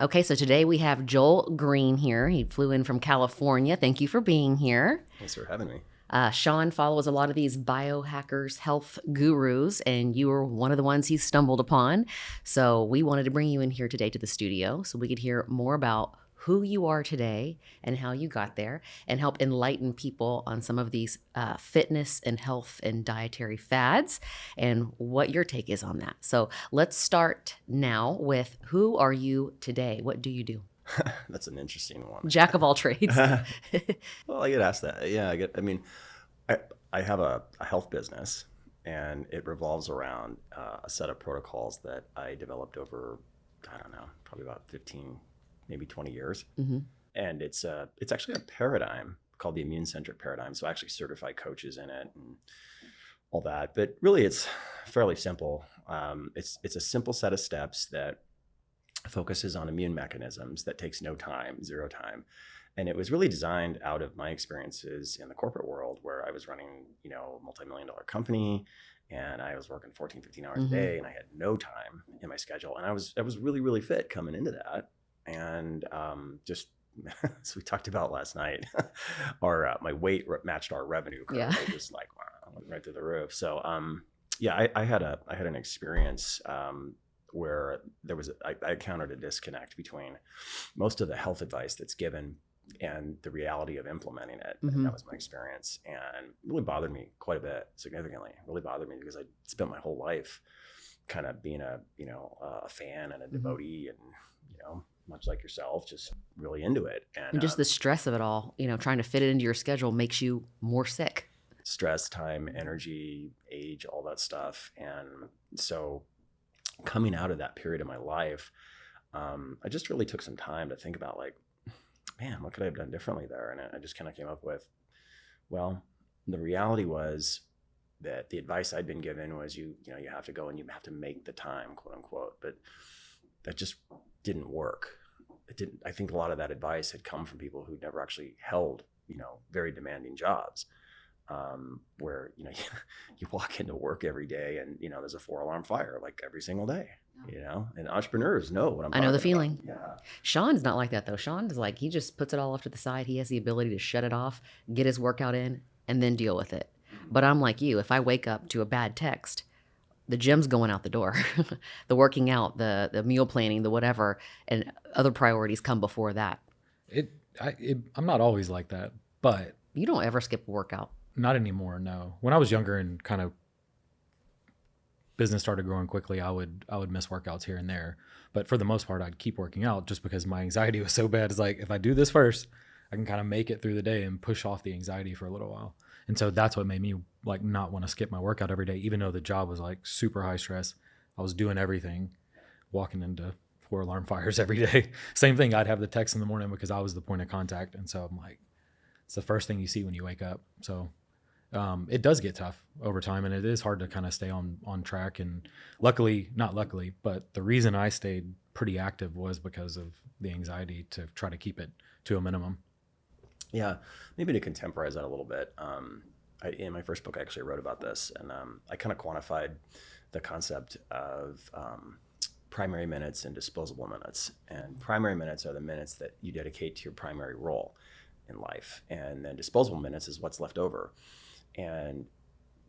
Okay, so today we have Joel Greene here. He flew in from California. Thank you for being here. Thanks for having me. Sean follows a lot of these biohackers, health gurus, and you were one of the ones he stumbled upon. So we wanted to bring you in here today to the studio so we could hear more about who you are today and how you got there, and help enlighten people on some of these fitness and health and dietary fads and what your take is on that. So let's start now with, who are you today? What do you do? That's an interesting one. Jack of all trades. Well, I get asked that. Yeah, I have a health business, and it revolves around a set of protocols that I developed over, I don't know, probably about 15, maybe 20 years. Mm-hmm. And it's actually a paradigm called the immune-centric paradigm. So I actually certify coaches in it and all that. But really, it's fairly simple. It's a simple set of steps that focuses on immune mechanisms that takes no time, zero time. And it was really designed out of my experiences in the corporate world, where I was running, a multi-million-dollar company, and I was working 14, 15 hours Mm-hmm. a day, and I had no time in my schedule. And I was really, really fit coming into that. And just as we talked about last night, my weight matched our revenue curve. Yeah. It was like, wow, right through the roof. So I had an experience where I encountered a disconnect between most of the health advice that's given and the reality of implementing it. Mm-hmm. And that was my experience, and it really bothered me quite a bit, significantly. It really bothered me because I spent my whole life kind of being a fan and a devotee, and much like yourself, just really into it. And just the stress of it all, trying to fit it into your schedule makes you more sick. Stress, time, energy, age, all that stuff. And so coming out of that period of my life, I just really took some time to think about, like, man, what could I have done differently there? And I just kind of came up with, well, the reality was that the advice I'd been given was you have to go and you have to make the time, quote unquote. But that just didn't work. It didn't. I think a lot of that advice had come from people who never actually held, very demanding jobs, where, you walk into work every day and, there's a 4-alarm fire like every single day, and entrepreneurs know what I'm talking I know the about. feeling. Yeah. Sean's not like that though. Sean is like, he just puts it all off to the side. He has the ability to shut it off, get his workout in, and then deal with it. But I'm like you. If I wake up to a bad text, the gym's going out the door, the working out, the meal planning, the whatever, and other priorities come before that. I'm not always like that, but You don't ever skip a workout. not anymore. No. When I was younger and kind of business started growing quickly, I would miss workouts here and there, but for the most part, I'd keep working out just because my anxiety was so bad. It's like, if I do this first, I can kind of make it through the day and push off the anxiety for a little while. And so that's what made me like not want to skip my workout every day, even though the job was like super high stress. I was doing everything, walking into 4-alarm fires every day. Same thing. I'd have the text in the morning because I was the point of contact. And so I'm like, it's the first thing you see when you wake up. So it does get tough over time, and it is hard to kind of stay on track. And not luckily, but the reason I stayed pretty active was because of the anxiety to try to keep it to a minimum. Yeah, maybe to contemporize that a little bit. In my first book, I actually wrote about this, and I kind of quantified the concept of primary minutes and disposable minutes. And primary minutes are the minutes that you dedicate to your primary role in life, and then disposable minutes is what's left over. And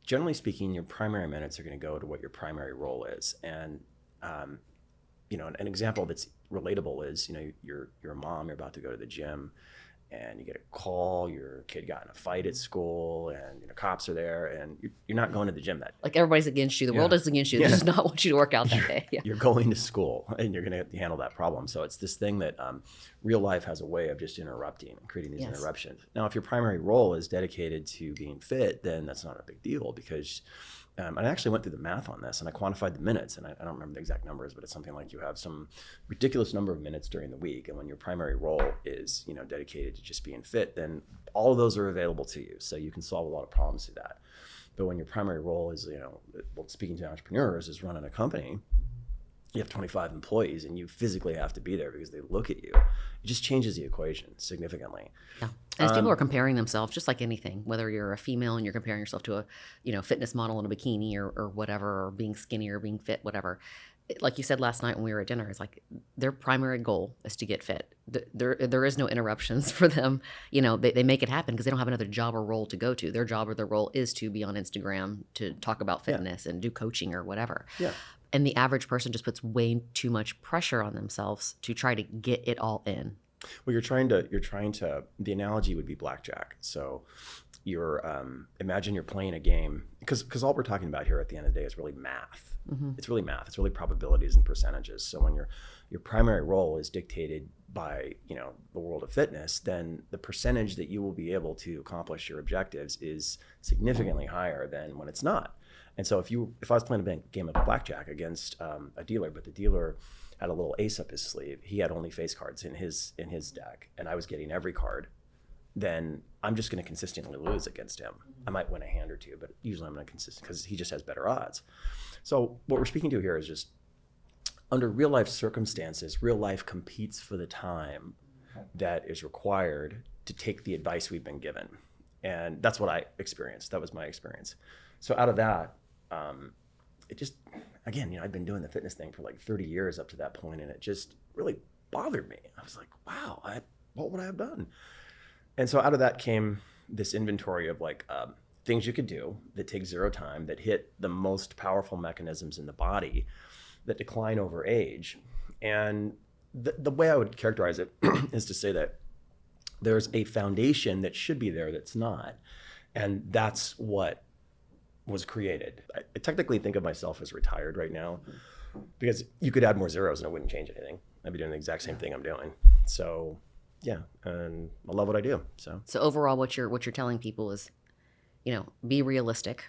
generally speaking, your primary minutes are going to go to what your primary role is. And an example that's relatable is, you're a mom, you're about to go to the gym, and you get a call, your kid got in a fight at school, and cops are there, and you're not going to the gym that day. Like, everybody's against you. The world is against you. They just not want you to work out that day. Yeah. You're going to school, and you're going to handle that problem. So it's this thing that real life has a way of just interrupting and creating these interruptions. Now, if your primary role is dedicated to being fit, then that's not a big deal, because I actually went through the math on this, and I quantified the minutes, and I don't remember the exact numbers, but it's something like you have some ridiculous number of minutes during the week, and when your primary role is dedicated to just being fit, then all of those are available to you, so you can solve a lot of problems through that. But when your primary role is, speaking to entrepreneurs, is running a company, you have 25 employees and you physically have to be there because they look at you, it just changes the equation significantly. Yeah. As people are comparing themselves, just like anything, whether you're a female and you're comparing yourself to a, fitness model in a bikini or whatever, or being skinny or being fit, whatever, like you said last night when we were at dinner, it's like their primary goal is to get fit. There is no interruptions for them. You know, they make it happen because they don't have another job or role to go to. Their job or their role is to be on Instagram, to talk about fitness and do coaching or whatever. Yeah. And the average person just puts way too much pressure on themselves to try to get it all in. Well, you're trying to, the analogy would be blackjack. So imagine you're playing a game, because all we're talking about here at the end of the day is really math. Mm-hmm. It's really math. It's really probabilities and percentages. So when your primary role is dictated by, the world of fitness, then the percentage that you will be able to accomplish your objectives is significantly higher than when it's not. And so if I was playing a game of blackjack against a dealer, but the dealer had a little ace up his sleeve, he had only face cards in his deck, and I was getting every card, then I'm just going to consistently lose against him. I might win a hand or two, but usually I'm not consistent because he just has better odds. So what we're speaking to here is just under real life circumstances, real life competes for the time that is required to take the advice we've been given. And that's what I experienced. That was my experience. So out of that, it just, again, I've been doing the fitness thing for like 30 years up to that point, and it just really bothered me. I was like, wow, what would I have done? And so out of that came this inventory of like things you could do that take zero time, that hit the most powerful mechanisms in the body, that decline over age. And the way I would characterize it is to say that there's a foundation that should be there that's not. And that's what was created. I technically think of myself as retired right now, because you could add more zeros and it wouldn't change anything. I'd be doing the exact same thing I'm doing. So yeah, and I love what I do. So overall, what you're telling people is, be realistic.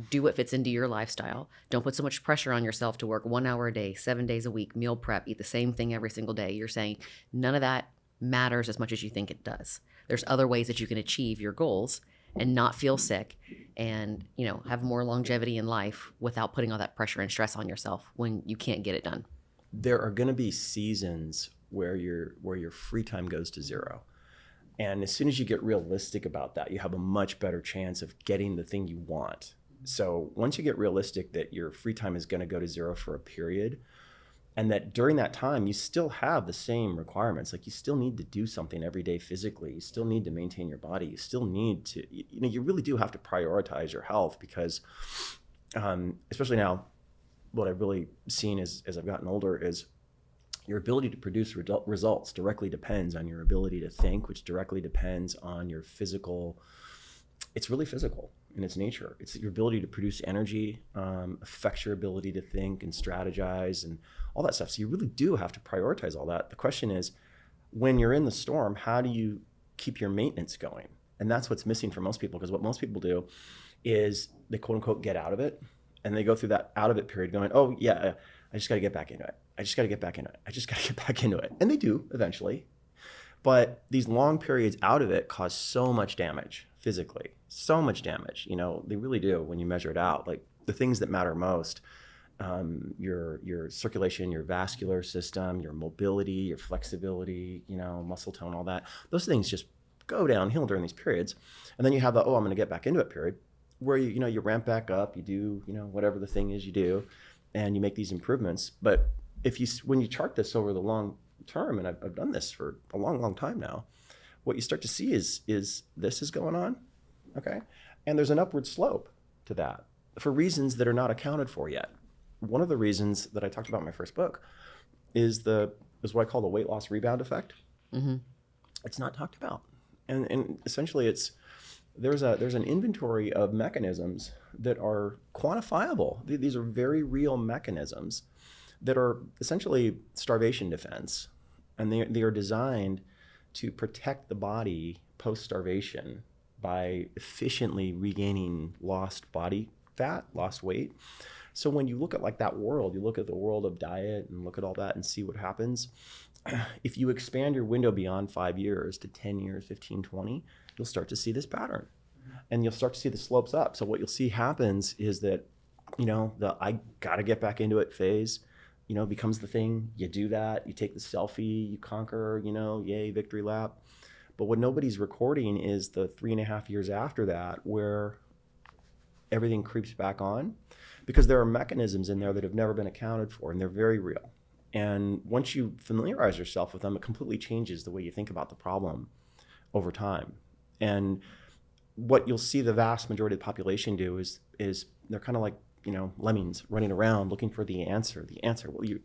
Do what fits into your lifestyle. Don't put so much pressure on yourself to work 1 hour a day, 7 days a week, meal prep, eat the same thing every single day. You're saying none of that matters as much as you think it does. There's other ways that you can achieve your goals and not feel sick and, have more longevity in life without putting all that pressure and stress on yourself when you can't get it done. There are going to be seasons where your free time goes to zero. And as soon as you get realistic about that, you have a much better chance of getting the thing you want. So once you get realistic that your free time is going to go to zero for a period, and that during that time, you still have the same requirements. Like you still need to do something every day physically. You still need to maintain your body. You still need to, you really do have to prioritize your health, because especially now, what I've really seen as I've gotten older is your ability to produce results directly depends on your ability to think, which directly depends on your physical. It's really physical in its nature. It's your ability to produce energy, affects your ability to think and strategize and all that stuff. So you really do have to prioritize all that. The question is, when you're in the storm, how do you keep your maintenance going? And that's what's missing for most people, because what most people do is they quote unquote get out of it. And they go through that out of it period going, oh yeah, I just got to get back into it. I just got to get back into it. I just got to get back into it. And they do eventually. But these long periods out of it cause so much damage physically, so much damage. They really do when you measure it out. Like the things that matter most, your circulation, your vascular system, your mobility, your flexibility, muscle tone, all that. Those things just go downhill during these periods. And then you have the, I'm going to get back into it period, where you ramp back up, you do, whatever the thing is you do, and you make these improvements. But when you chart this over the long term, and I've done this for a long, long time now, what you start to see is this is going on, okay? And there's an upward slope to that for reasons that are not accounted for yet. One of the reasons that I talked about in my first book is what I call the weight loss rebound effect. Mm-hmm. It's not talked about. And essentially there's an inventory of mechanisms that are quantifiable. These are very real mechanisms that are essentially starvation defense. And they are designed to protect the body post-starvation by efficiently regaining lost body fat, lost weight. So when you look at like that world, you look at the world of diet and look at all that and see what happens. If you expand your window beyond 5 years to 10 years, 15, 20, you'll start to see this pattern. And you'll start to see the slopes up. So what you'll see happens is that, the I got to get back into it phase, becomes the thing. You do that, you take the selfie, you conquer, yay, victory lap. But what nobody's recording is the 3.5 years after that, where everything creeps back on. because there are mechanisms in there that have never been accounted for, and they're very real. And once you familiarize yourself with them, it completely changes the way you think about the problem over time. And what you'll see the vast majority of the population do is they're kind of like, lemmings running around looking for the answer. Well, you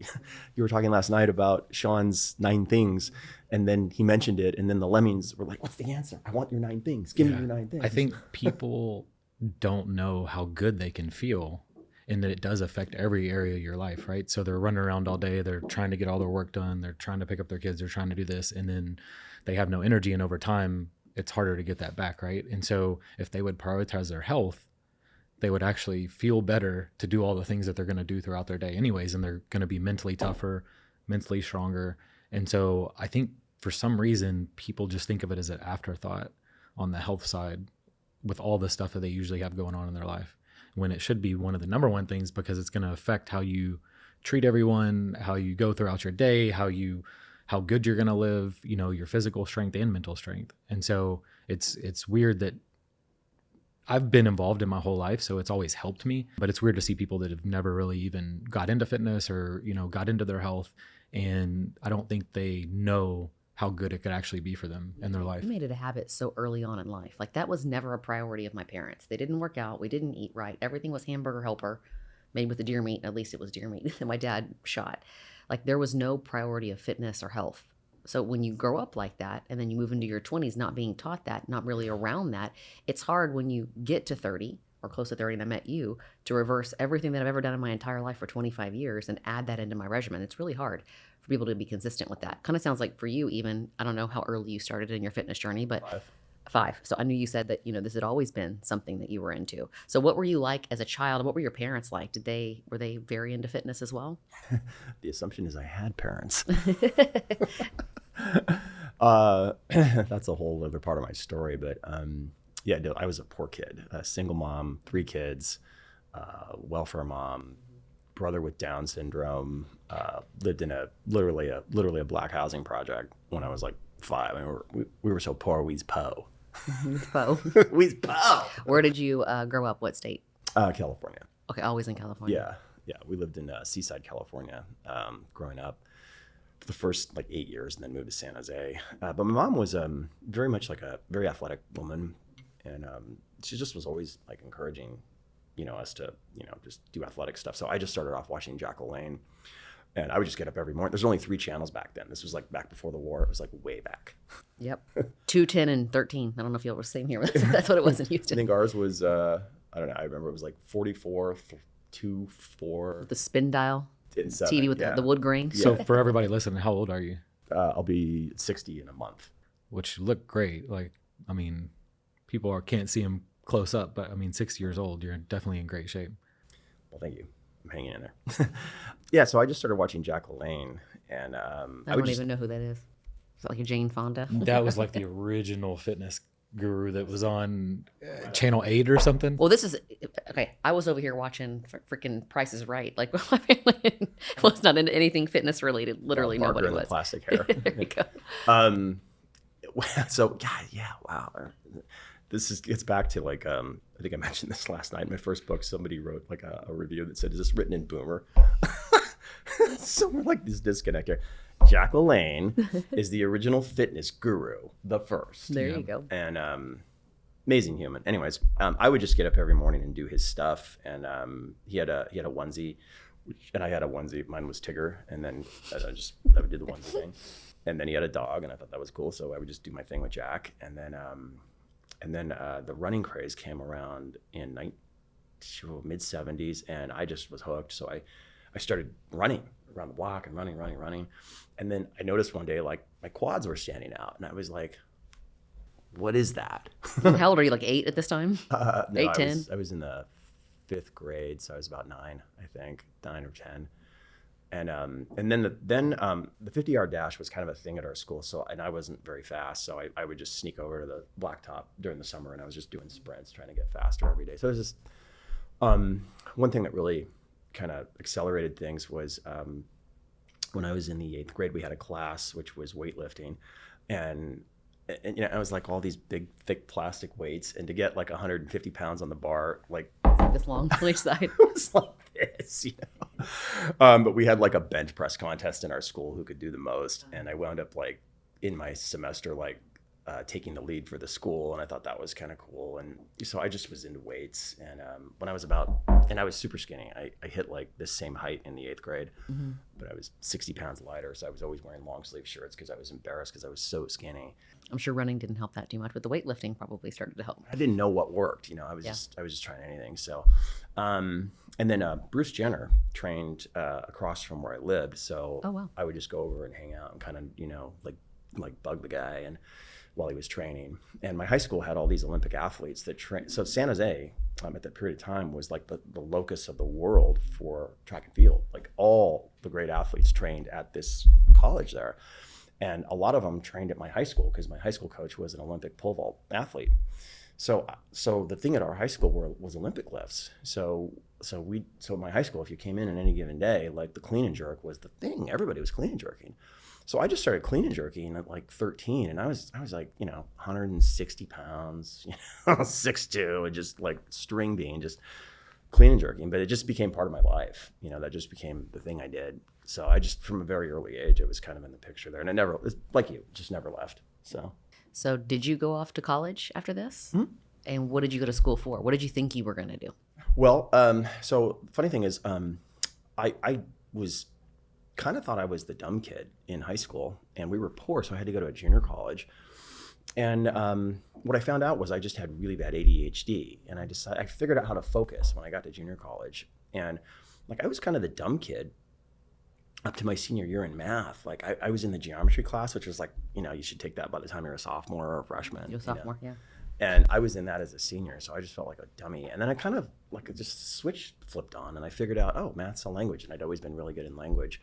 were talking last night about Sean's 9 things, and then he mentioned it, and then the lemmings were like, what's the answer? I want your 9 things. Give me your 9 things. I think people don't know how good they can feel, and that it does affect every area of your life, right? So they're running around all day, they're trying to get all their work done, they're trying to pick up their kids, they're trying to do this, and then they have no energy, and over time, it's harder to get that back, right? And so if they would prioritize their health, they would actually feel better to do all the things that they're going to do throughout their day anyways, and they're going to be mentally tougher, mentally stronger. And so I think for some reason, people just think of it as an afterthought on the health side with all the stuff that they usually have going on in their life, when it should be one of the number one things, because it's going to affect how you treat everyone, how you go throughout your day, how good you're going to live, your physical strength and mental strength. And so it's weird that I've been involved in my whole life, so it's always helped me, but it's weird to see people that have never really even got into fitness or, got into their health. And I don't think they know how good it could actually be for them in their life. We made it a habit so early on in life. Like, that was never a priority of my parents. They didn't work out. We didn't eat right. Everything was hamburger helper made with the deer meat. At least it was deer meat that my dad shot. Like, there was no priority of fitness or health. So when you grow up like that, and then you move into your 20s not being taught that, not really around that, it's hard when you get to 30 or close to 30 and I met you to reverse everything that I've ever done in my entire life for 25 years and add that into my regimen. It's really hard for people to be consistent with that. Kind of sounds like for you even, I don't know how early you started in your fitness journey, but 5. So I knew you said that, this had always been something that you were into. So what were you like as a child? What were your parents like? Were they very into fitness as well? The assumption is I had parents. That's a whole other part of my story, but I was a poor kid, a single mom, 3 kids, welfare mom, brother with Down syndrome, lived in literally a black housing project when I was like 5. I mean, we were so poor, we's po. We's po. Where did you grow up? What state? California. Okay, always in California. Yeah. We lived in Seaside, California, growing up for the first 8 years, and then moved to San Jose. But my mom was very much like a very athletic woman, and she just was always encouraging, us to just do athletic stuff. So I just started off watching Jack LaLanne, and I would just get up every morning. There's only 3 channels back then. This was back before the war. It was way back. Yep. 2, 10, and 13. I don't know if you were the same here. That's what it was in Houston. I think ours was I don't know. I remember it was 44, 2, 4. The spin dial. TV with the wood grain. So for everybody listening, how old are you? I'll be 60 in a month. Which look great. People can't see them close up, but 60 years old, you're definitely in great shape. Well, thank you. I'm hanging in there. Yeah, so I just started watching Jack LaLanne, and I don't even know who that is. Is that like a Jane Fonda? That was the original fitness guru that was on Channel 8 or something. Well, this is okay. I was over here watching freaking Price is Right. My family was not into anything fitness related. Literally nobody was. The plastic hair. There you go. So wow. This gets back to I think I mentioned this last night in my first book. Somebody wrote a review that said, "Is this written in Boomer?" So we're this disconnect here. Jack LaLanne is the original fitness guru, the first. There you go. And amazing human. Anyways, I would just get up every morning and do his stuff. And he had a onesie, and I had a onesie. Mine was Tigger, and then I would do the onesie thing. And then he had a dog, and I thought that was cool, so I would just do my thing with Jack. And then the running craze came around in mid 70s, and I just was hooked. So I started running around the block and running. And then I noticed one day, my quads were standing out, and I was like, what is that? How old are you? 8 at this time? No, 8, 10? I was in the 5th grade, so I was about 9, I think, 9 or 10. And then the 50-yard dash was kind of a thing at our school. And I wasn't very fast, so I would just sneak over to the blacktop during the summer, and I was just doing sprints, trying to get faster every day. So it was just one thing that really kind of accelerated things was when I was in the 8th grade, we had a class which was weightlifting, and it was all these big, thick plastic weights, and to get 150 pounds on the bar, This long on each side. It was like this, but we had like a bench press contest in our school who could do the most. And I wound up like in my semester, like taking the lead for the school. And I thought that was kind of cool. And so I just was into weights. And when I was and I was super skinny. I hit like this same height in the 8th grade, but I was 60 pounds lighter. So I was always wearing long sleeve shirts because I was embarrassed because I was so skinny. I'm sure running didn't help that too much, but the weightlifting probably started to help. I didn't know what worked. I was just trying anything. So, and then Bruce Jenner trained across from where I lived. So oh, wow. I would just go over and hang out and kind of, like bug the guy and while he was training. And my high school had all these Olympic athletes that trained. So San Jose at that period of time was like the locus of the world for track and field. Like all the great athletes trained at this college there. And a lot of them trained at my high school because my high school coach was an Olympic pole vault athlete. So the thing at our high school was Olympic lifts. So my high school, if you came in on any given day, like the clean and jerk was the thing. Everybody was clean and jerking. So I just started clean and jerking at like 13, and I was like 160 pounds, 6'2", and just like string bean, just clean and jerking. But it just became part of my life. That just became the thing I did. So I just, from a very early age, it was kind of in the picture there. And I never, like you, just never left. So did you go off to college after this? Mm-hmm. And what did you go to school for? What did you think you were going to do? Well, so the funny thing is, I was kind of thought I was the dumb kid in high school, and we were poor, so I had to go to a junior college. And what I found out was I just had really bad ADHD, and I figured out how to focus when I got to junior college. And like I was kind of the dumb kid up to my senior year in math. Like I was in the geometry class, which was like, you should take that by the time you're a sophomore or a freshman. You're a sophomore, yeah. And I was in that as a senior, so I just felt like a dummy. And then I kind of like just switch flipped on, and I figured out, oh, math's a language, and I'd always been really good in language.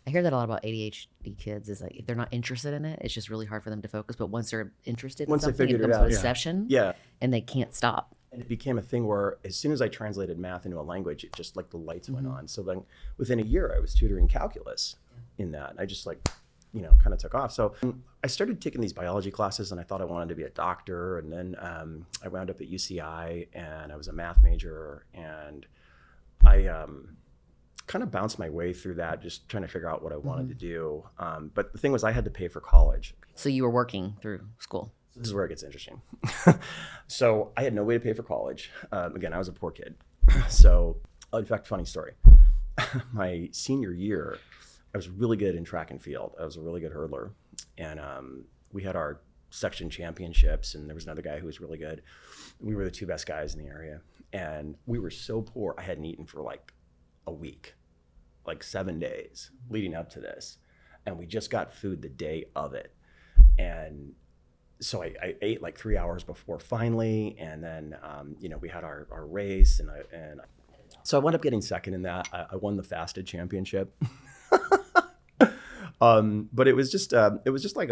I hear that a lot about ADHD kids is like if they're not interested in it, it's just really hard for them to focus. But once they're interested in something, it becomes an obsession. Yeah. And they can't stop. And it became a thing where as soon as I translated math into a language, it just like the lights went on. So then within a year, I was tutoring calculus in that. And I just like, kind of took off. So I started taking these biology classes, and I thought I wanted to be a doctor. And then I wound up at UCI, and I was a math major. And I kind of bounced my way through that, just trying to figure out what I wanted to do. But the thing was, I had to pay for college. So you were working through school. This is where it gets interesting. So I had no way to pay for college. Again, I was a poor kid. So, in fact, funny story. My senior year, I was really good in track and field. I was a really good hurdler. And we had our section championships, and there was another guy who was really good. We were the two best guys in the area. And we were so poor, I hadn't eaten for like a week, like 7 days leading up to this. And we just got food the day of it. And so I ate like 3 hours before finally. And then, we had our race, and so I wound up getting second in that. I won the fasted championship. But it was just like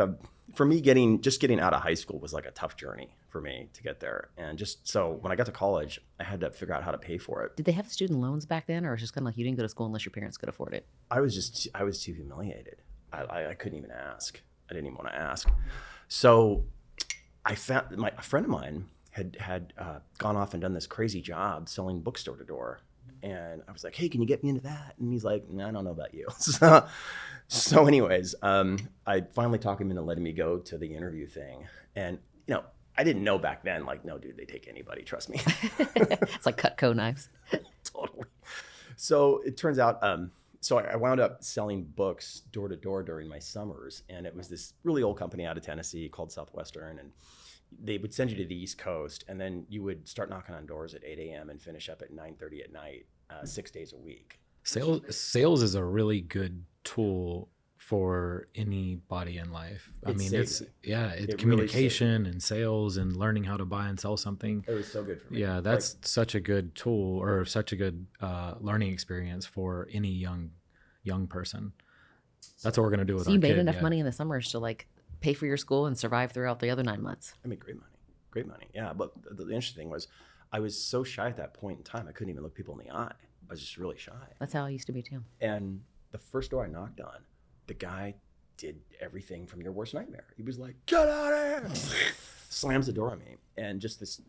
for me getting out of high school was like a tough journey for me to get there. And just so when I got to college, I had to figure out how to pay for it. Did they have student loans back then, or was it just kind of like you didn't go to school unless your parents could afford it? I was too humiliated. I couldn't even ask. I didn't even want to ask. So I found a friend of mine had gone off and done this crazy job selling books door to door. And I was like, hey, can you get me into that? And he's like, I don't know about you. So anyways, I finally talked him into letting me go to the interview thing. And, I didn't know back then, like, no, dude, they take anybody, trust me. It's like Cutco knives. Totally. So it turns out, so I wound up selling books door to door during my summers. And it was this really old company out of Tennessee called Southwestern. And they would send you to the East Coast, and then you would start knocking on doors at 8 a.m. and finish up at 9:30 at night, 6 days a week. Sales is a really good tool for anybody in life. It's communication really and sales and learning how to buy and sell something. It was so good for me. Yeah, that's such a good tool, or such a good learning experience for any young person. That's what we're gonna do with our kid. So you made enough money in the summers to like pay for your school and survive throughout the other 9 months. I made great money. Yeah, but the interesting thing was I was so shy at that point in time, I couldn't even look people in the eye. I was just really shy. That's how I used to be too. And the first door I knocked on, the guy did everything from your worst nightmare. He was like, get out of here! Slams the door on me. And just this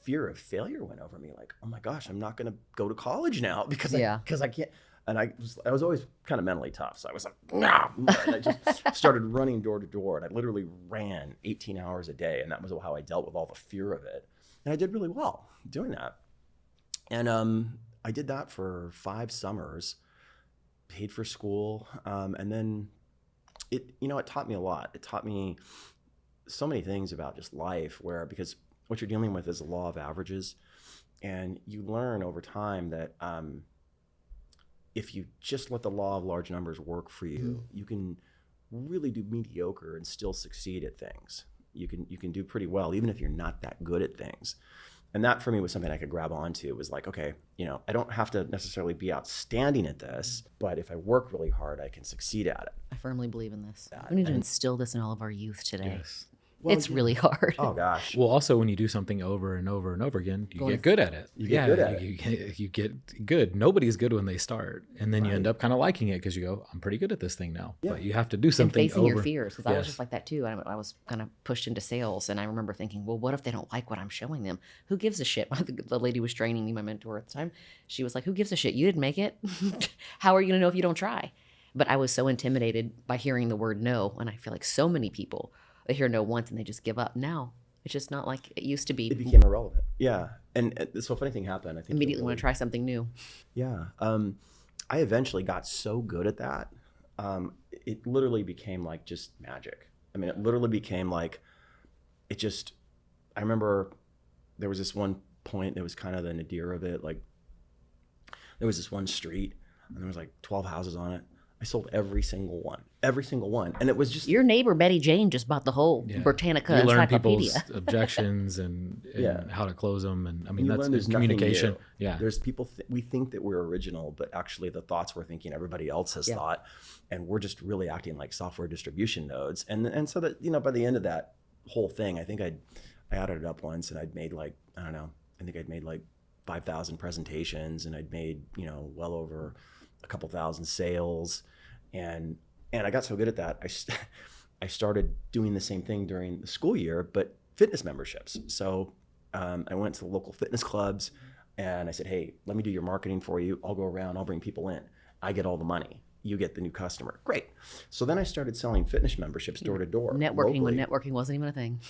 fear of failure went over me. Like, oh my gosh, I'm not going to go to college now because Yeah. I can't. And I was always kind of mentally tough. So I was like, nah. And I just started running door to door. And I literally ran 18 hours a day. And that was how I dealt with all the fear of it. And I did really well doing that. And I did that for 5 summers, paid for school. And then it taught me a lot. It taught me so many things about just life, because what you're dealing with is the law of averages. And you learn over time that if you just let the law of large numbers work for you, you can really do mediocre and still succeed at things. You can do pretty well, even if you're not that good at things. And that for me was something I could grab onto. It was like, okay, I don't have to necessarily be outstanding at this, but if I work really hard, I can succeed at it. I firmly believe in this. We need to instill this in all of our youth today. Yes. Well, it's really hard. Oh gosh. Well, also when you do something over and over and over again, you get good at it. You get good at it. You get good. Nobody's good when they start, and then you end up kind of liking it because you go, "I'm pretty good at this thing now." Yeah. But you have to do something. And facing your fears, because I was just like that too. I was kind of pushed into sales, and I remember thinking, "Well, what if they don't like what I'm showing them? Who gives a shit?" The lady was training me, my mentor at the time. She was like, "Who gives a shit? You didn't make it. How are you gonna know if you don't try?" But I was so intimidated by hearing the word no, and I feel like so many people. They hear no once and they just give up. Now it's just not like it used to be. It became irrelevant. Yeah. And so a funny thing happened. I think immediately want to try something new. Yeah. I eventually got so good at that. It literally became like just magic. I mean, it literally became like, I remember there was this one point that was kind of the nadir of it. Like there was this one street and there was like 12 houses on it. I sold every single one. And it was just... Your neighbor, Betty Jane, just bought the whole Britannica you learn encyclopedia. people's objections and how to close them. And I mean, that's communication. Yeah. There's people, we think that we're original, but actually the thoughts we're thinking everybody else has thought. And we're just really acting like software distribution nodes. And so that, by the end of that whole thing, I think I added it up once and I'd made like, I don't know, I think I'd made like 5,000 presentations and I'd made, well over a couple thousand sales. And I got so good at that, I started doing the same thing during the school year, but fitness memberships. So I went to the local fitness clubs and I said, hey, let me do your marketing for you. I'll go around, I'll bring people in. I get all the money. You get the new customer. Great. So then I started selling fitness memberships door to door. Networking when networking wasn't even a thing.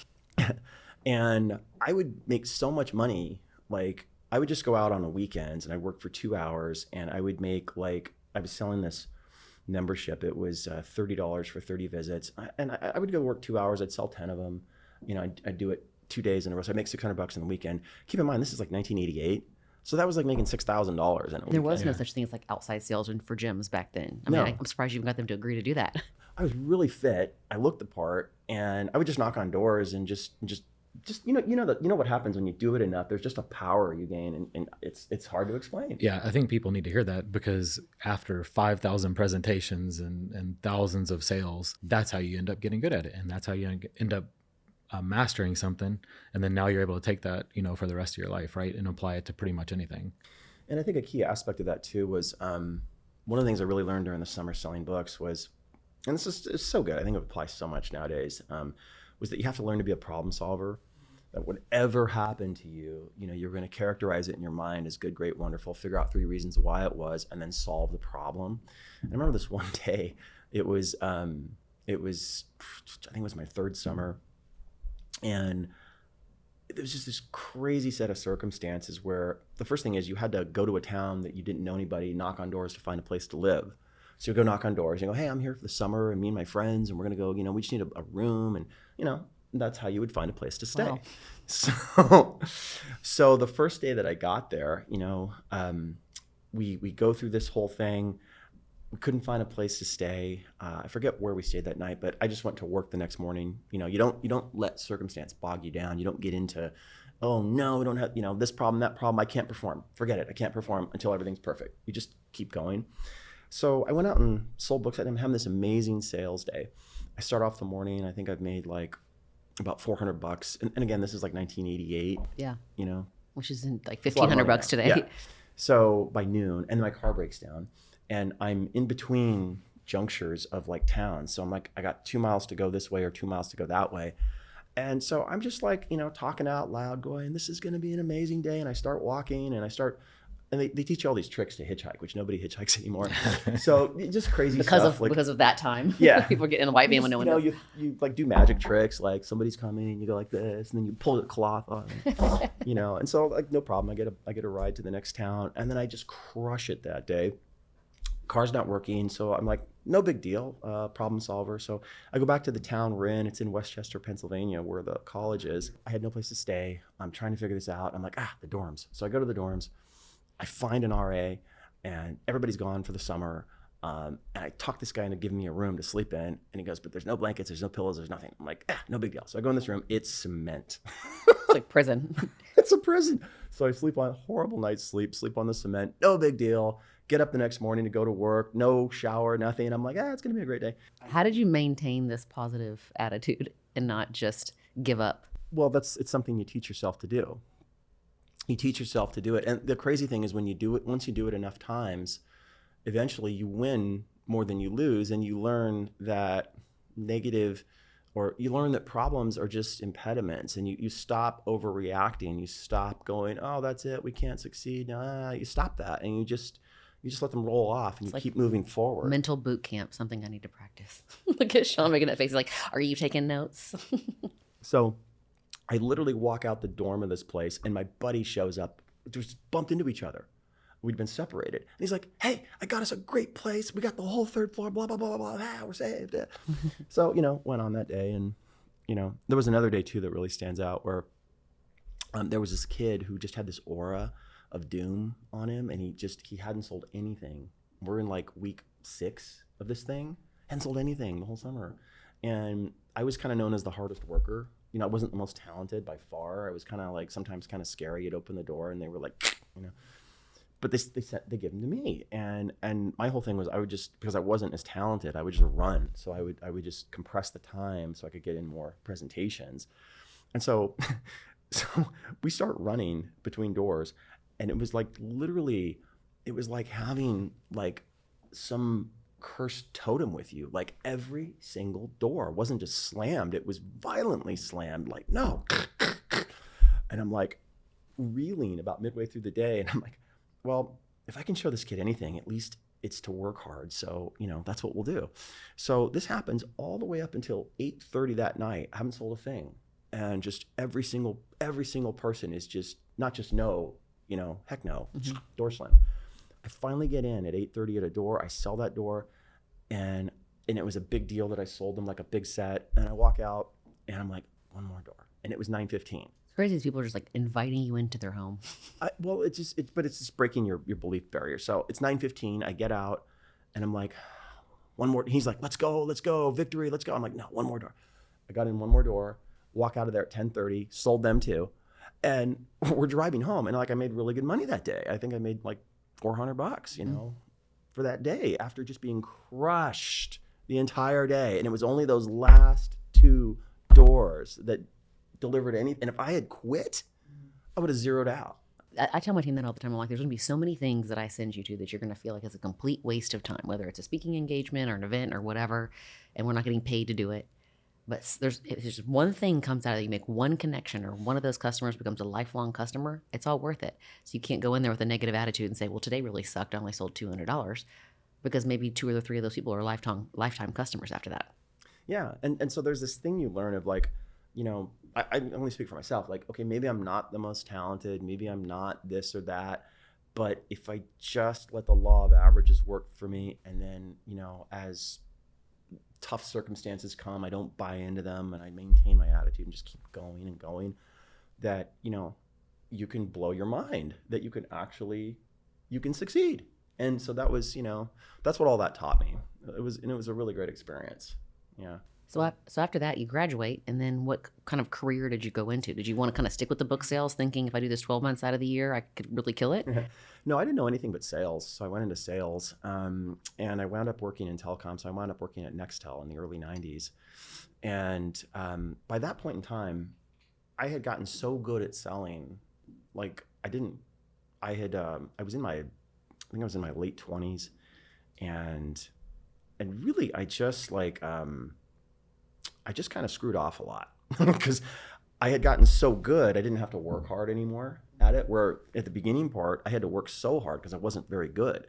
And I would make so much money. Like I would just go out on the weekends and I worked for 2 hours and I would make I was selling this membership. It was $30 for 30 visits. And I would go work 2 hours. I'd sell 10 of them. I'd do it 2 days in a row. So I'd make $600 in the weekend. Keep in mind, this is like 1988. So that was like making $6,000 in a week. There was no such thing as like outside sales for gyms back then. I mean, I'm surprised you even got them to agree to do that. I was really fit. I looked the part and I would just knock on doors and just what happens when you do it enough. There's just a power you gain and it's hard to explain. Yeah, I think people need to hear that because after 5,000 presentations and thousands of sales, that's how you end up getting good at it. And that's how you end up mastering something. And then now you're able to take that, for the rest of your life, right? And apply it to pretty much anything. And I think a key aspect of that too was one of the things I really learned during the summer selling books was, and this is so good, I think it applies so much nowadays, was that you have to learn to be a problem solver. That whatever happened to you, you're going to characterize it in your mind as good, great, wonderful, figure out 3 reasons why it was, and then solve the problem. And I remember this one day, I think it was my 3rd summer, and there was just this crazy set of circumstances where the first thing is you had to go to a town that you didn't know anybody, knock on doors to find a place to live. So you go knock on doors, you go, hey, I'm here for the summer, and me and my friends, and we're going to go, we just need a room, and that's how you would find a place to stay. Wow. So the first day that I got there, we go through this whole thing. We couldn't find a place to stay. I forget where we stayed that night, but I just went to work the next morning. You don't let circumstance bog you down. You don't get into, oh no, we don't have, this problem, that problem. I can't perform. Forget it. I can't perform until everything's perfect. You just keep going. So I went out and sold books. I'm having this amazing sales day. I start off the morning. I think I've made like about $400. And again, this is like 1988. Yeah. Which is in like $1,500 today. Yeah. So by noon, and my car breaks down, and I'm in between junctures of like towns. So I'm like, I got 2 miles to go this way or 2 miles to go that way. And so I'm just like, talking out loud, going, this is going to be an amazing day. And I start walking and they teach you all these tricks to hitchhike, which nobody hitchhikes anymore. So just crazy stuff. Because of that time. Yeah. People get in the white van when no one does. You like do magic tricks, like somebody's coming and you go like this, and then you pull the cloth on, and so like no problem. I get a ride to the next town, and then I just crush it that day. Car's not working, so I'm like, no big deal, problem solver. So I go back to the town we're in. It's in Westchester, Pennsylvania, where the college is. I had no place to stay. I'm trying to figure this out. I'm like, the dorms. So I go to the dorms. I find an RA, and everybody's gone for the summer. And I talk this guy into giving me a room to sleep in, and he goes, but there's no blankets, there's no pillows, there's nothing. I'm like, no big deal. So I go in this room, it's cement. It's like prison. It's a prison. So I sleep on horrible night's sleep on the cement, no big deal. Get up the next morning to go to work, no shower, nothing. And I'm like, it's gonna be a great day. How did you maintain this positive attitude and not just give up? Well, it's something you teach yourself to do. You teach yourself to do it. And the crazy thing is when you do it, once you do it enough times, eventually you win more than you lose, and you learn that you learn that problems are just impediments, and you stop overreacting. You stop going, that's it, we can't succeed. You stop that, and you just let them roll off, and you keep moving forward. Mental boot camp, something I need to practice. Look at Sean making that face. He's like, are you taking notes? So I literally walk out the dorm of this place, and my buddy shows up. Just bumped into each other. We'd been separated. And he's like, hey, I got us a great place. We got the whole 3rd floor, blah, blah, blah, blah, blah. We're saved. So, went on that day. And, there was another day too that really stands out where there was this kid who just had this aura of doom on him. And he hadn't sold anything. We're in like week 6 of this thing. Hadn't sold anything the whole summer. And I was kind of known as the hardest worker. I wasn't the most talented by far. I was kind of like sometimes kind of scary. You'd open the door and they were like, but they gave them to me. And my whole thing was I would just, because I wasn't as talented, I would just run. So I would just compress the time so I could get in more presentations. And so we start running between doors, and it was like literally, it was like having like some cursed totem with you. Like every single door wasn't just slammed, it was violently slammed, like no. And I'm like reeling about midway through the day, and I'm like, well, if I can show this kid anything, at least it's to work hard. So, that's what we'll do. So this happens all the way up until 8:30 that night. I haven't sold a thing. And just every single person is just not just no, heck no, door slam. I finally get in at 8:30 at a door. I sell that door, and it was a big deal that I sold them, like a big set. And I walk out, and I'm like, one more door. And it was 9:15. It's crazy. People are just like inviting you into their home. It's just breaking your belief barrier. So it's 9:15. I get out, and I'm like, one more. He's like, let's go, victory, let's go. I'm like, no, one more door. I got in one more door, walk out of there at 10:30, sold them too. And we're driving home, and like I made really good money that day. I think I made like $400, for that day after just being crushed the entire day. And it was only those last 2 doors that delivered anything. And if I had quit, I would have zeroed out. I tell my team that all the time. I'm like, there's going to be so many things that I send you to that you're going to feel like it's a complete waste of time, whether it's a speaking engagement or an event or whatever, and we're not getting paid to do it. But there's just one thing comes out of it. You make one connection, or one of those customers becomes a lifelong customer. It's all worth it. So you can't go in there with a negative attitude and say, well, today really sucked. I only sold $200, because maybe 2 or 3 of those people are lifetime customers after that. Yeah. And so there's this thing you learn of like, I only speak for myself. Like, okay, maybe I'm not the most talented. Maybe I'm not this or that. But if I just let the law of averages work for me, and then, as tough circumstances come, I don't buy into them, and I maintain my attitude and just keep going and going, that, you can blow your mind, that you can succeed. And so that was, that's what all that taught me. It was a really great experience. Yeah. So after that, you graduate, and then what kind of career did you go into? Did you want to kind of stick with the book sales, thinking if I do this 12 months out of the year, I could really kill it? No, I didn't know anything but sales. So I went into sales, and I wound up working in telecom. So I wound up working at Nextel in the early 90s. And by that point in time, I had gotten so good at selling, like I was in my late 20s, and really I just kind of screwed off a lot. because I had gotten so good, I didn't have to work hard anymore at it. Where at the beginning part, I had to work so hard because I wasn't very good.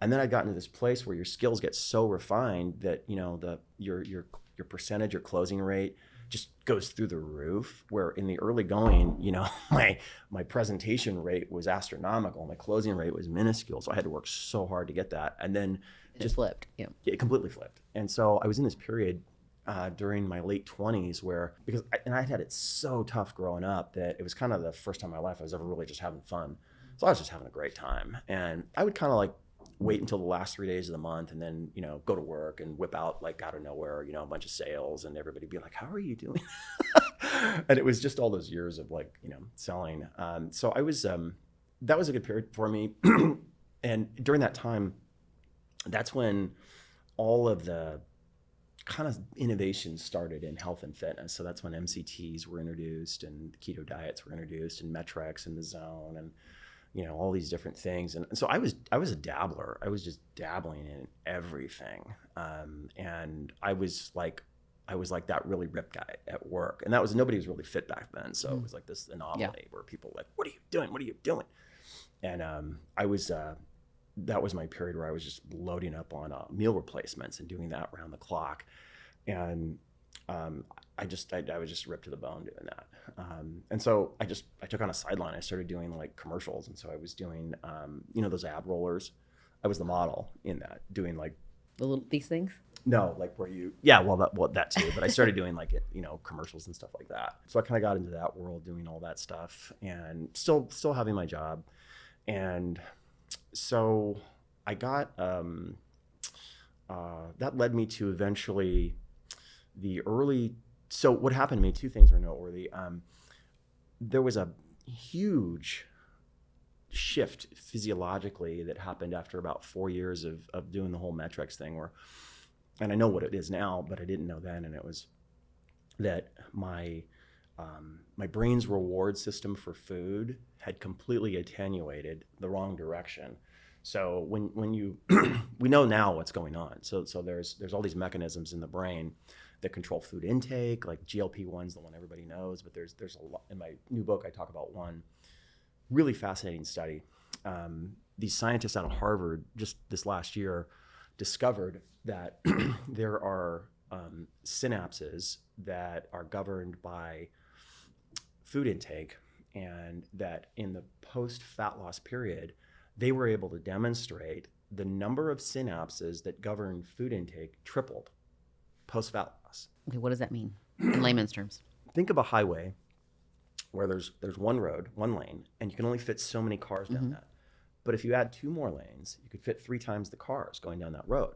And then I got into this place where your skills get so refined that, you know, your percentage, your closing rate just goes through the roof. Where in the early going, you know, my presentation rate was astronomical. My closing rate was minuscule. So I had to work so hard to get that. And then Just flipped. Yeah. it completely flipped. And so I was in this period during my late 20s where, I had it so tough growing up that it was kind of the first time in my life I was ever really just having fun. So I was just having a great time. And I would kind of like wait until the last 3 days of the month and then, you know, go to work and whip out like out of nowhere, you know, a bunch of sales, and everybody be like, how are you doing? And it was just all those years of like, you know, selling. So I was, that was a good period for me. And during that time, that's when all of the kind of innovations started in health and fitness. So that's when MCTs were introduced and keto diets were introduced and Metrics and the Zone and, you know, all these different things. And so I was a dabbler. I was just dabbling in everything. And I was like that really ripped guy at work. And nobody was really fit back then. So it was like this anomaly where people were like, what are you doing? What are you doing? And that was my period where I was just loading up on meal replacements and doing that around the clock. And I was just ripped to the bone doing that. And so I took on a sideline. I started doing like commercials. And so I was doing, you know, those ab rollers. I was the model in that, doing like These things? no, like where that too. But I started doing like you know, commercials and stuff like that. So I kind of got into that world, doing all that stuff, and still having my job. And so I got that led me to eventually so what happened to me, two things are noteworthy. There was a huge shift physiologically that happened after about 4 years of doing the whole metrics thing, and I know what it is now, but I didn't know then. And it was that my brain's reward system for food had completely attenuated the wrong direction. So when you we know now what's going on. So there's all these mechanisms in the brain that control food intake, like GLP-1's the one everybody knows, but there's a lot. In my new book I talk about one really fascinating study. These scientists out of Harvard just this last year discovered that there are synapses that are governed by food intake, and that in the post-fat loss period, they were able to demonstrate the number of synapses that govern food intake tripled post-fat loss. Okay, what does that mean in layman's terms? Think of a highway where there's one road, one lane, and you can only fit so many cars down that. But if you add 2 more lanes, you could fit 3 times the cars going down that road.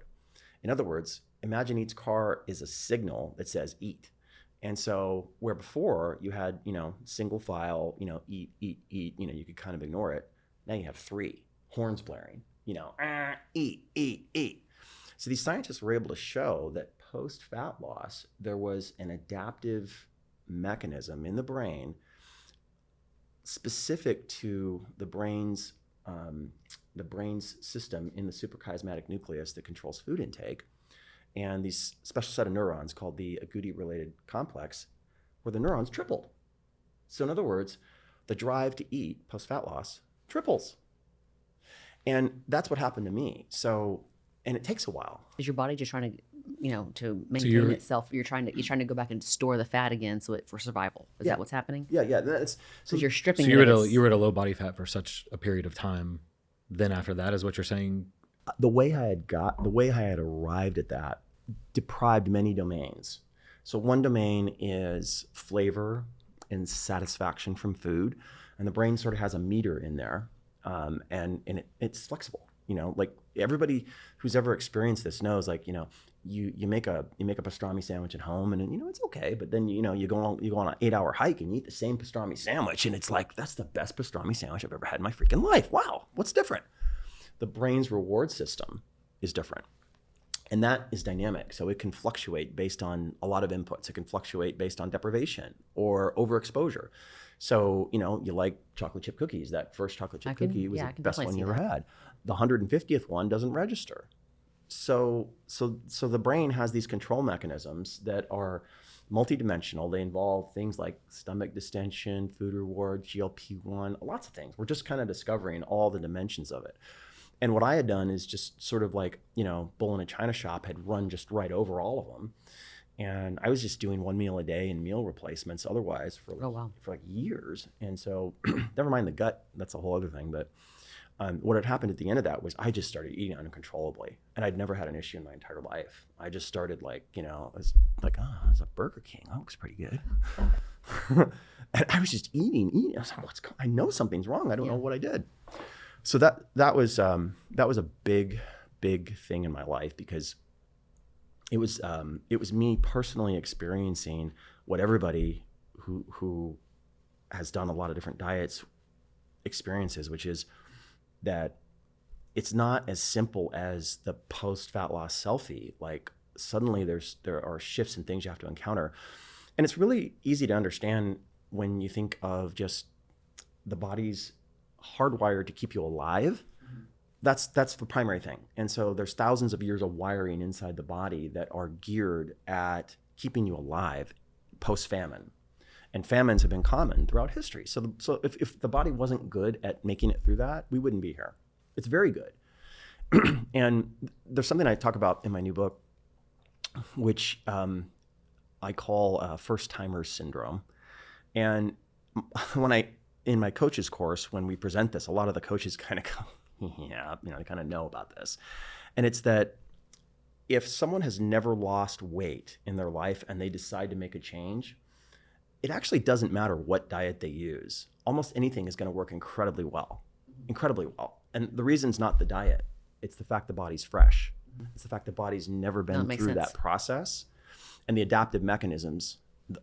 In other words, imagine each car is a signal that says eat. And so where before you had, you know, single file, you know, eat, you know, you could kind of ignore it. Now you have 3 horns blaring, you know, eat. So these scientists were able to show that post-fat loss, there was an adaptive mechanism in the brain specific to the brain's system in the suprachiasmatic nucleus that controls food intake, and these special set of neurons called the agouti-related complex, where the neurons tripled. So in other words, the drive to eat post-fat loss triples. And that's what happened to me. So, and it takes a while. Is your body just trying to, you know, to maintain itself? You're trying to go back and store the fat again, for survival. Is that what's happening? Yeah. That's so you're stripping. So you were at a low body fat for such a period of time. Then after that is what you're saying. The way I had arrived at that deprived many domains. So one domain is flavor and satisfaction from food, and the brain sort of has a meter in there, and it's flexible. You know, like everybody who's ever experienced this knows, like, you know, you make a pastrami sandwich at home, and you know it's okay, but then you go on an 8-hour hike and you eat the same pastrami sandwich, and it's like, that's the best pastrami sandwich I've ever had in my freaking life. Wow, what's different? The brain's reward system is different. And that is dynamic. So it can fluctuate based on a lot of inputs. It can fluctuate based on deprivation or overexposure. So, you know, you like chocolate chip cookies. That first chocolate chip cookie was the best one you ever had. The 150th one doesn't register. So the brain has these control mechanisms that are multidimensional. They involve things like stomach distension, food reward, GLP-1, lots of things. We're just kind of discovering all the dimensions of it. And what I had done is just sort of like, bull in a china shop, had run just right over all of them. And I was just doing 1 meal a day and meal replacements otherwise for like years. And so never mind the gut, that's a whole other thing. But what had happened at the end of that was I just started eating uncontrollably. And I'd never had an issue in my entire life. I just started like, I was like, oh, there's a Burger King. That looks pretty good. And I was just eating. I was like, I know something's wrong. I don't know what I did. So that was a big thing in my life, because it was me personally experiencing what everybody who has done a lot of different diets experiences, which is that it's not as simple as the post-fat loss selfie. Like suddenly there are shifts and things you have to encounter. And it's really easy to understand when you think of just the body's hardwired to keep you alive. That's the primary thing. And so there's thousands of years of wiring inside the body that are geared at keeping you alive post-famine. And famines have been common throughout history. So if the body wasn't good at making it through that, we wouldn't be here. It's very good. And there's something I talk about in my new book, which I call first-timer syndrome. And in my coaches course, when we present this, a lot of the coaches kind of go, they kind of know about this. And it's that if someone has never lost weight in their life and they decide to make a change, it actually doesn't matter what diet they use. Almost anything is going to work incredibly well. And the reason's not the diet. It's the fact the body's fresh. It's the fact the body's never been through that process. And the adaptive mechanisms,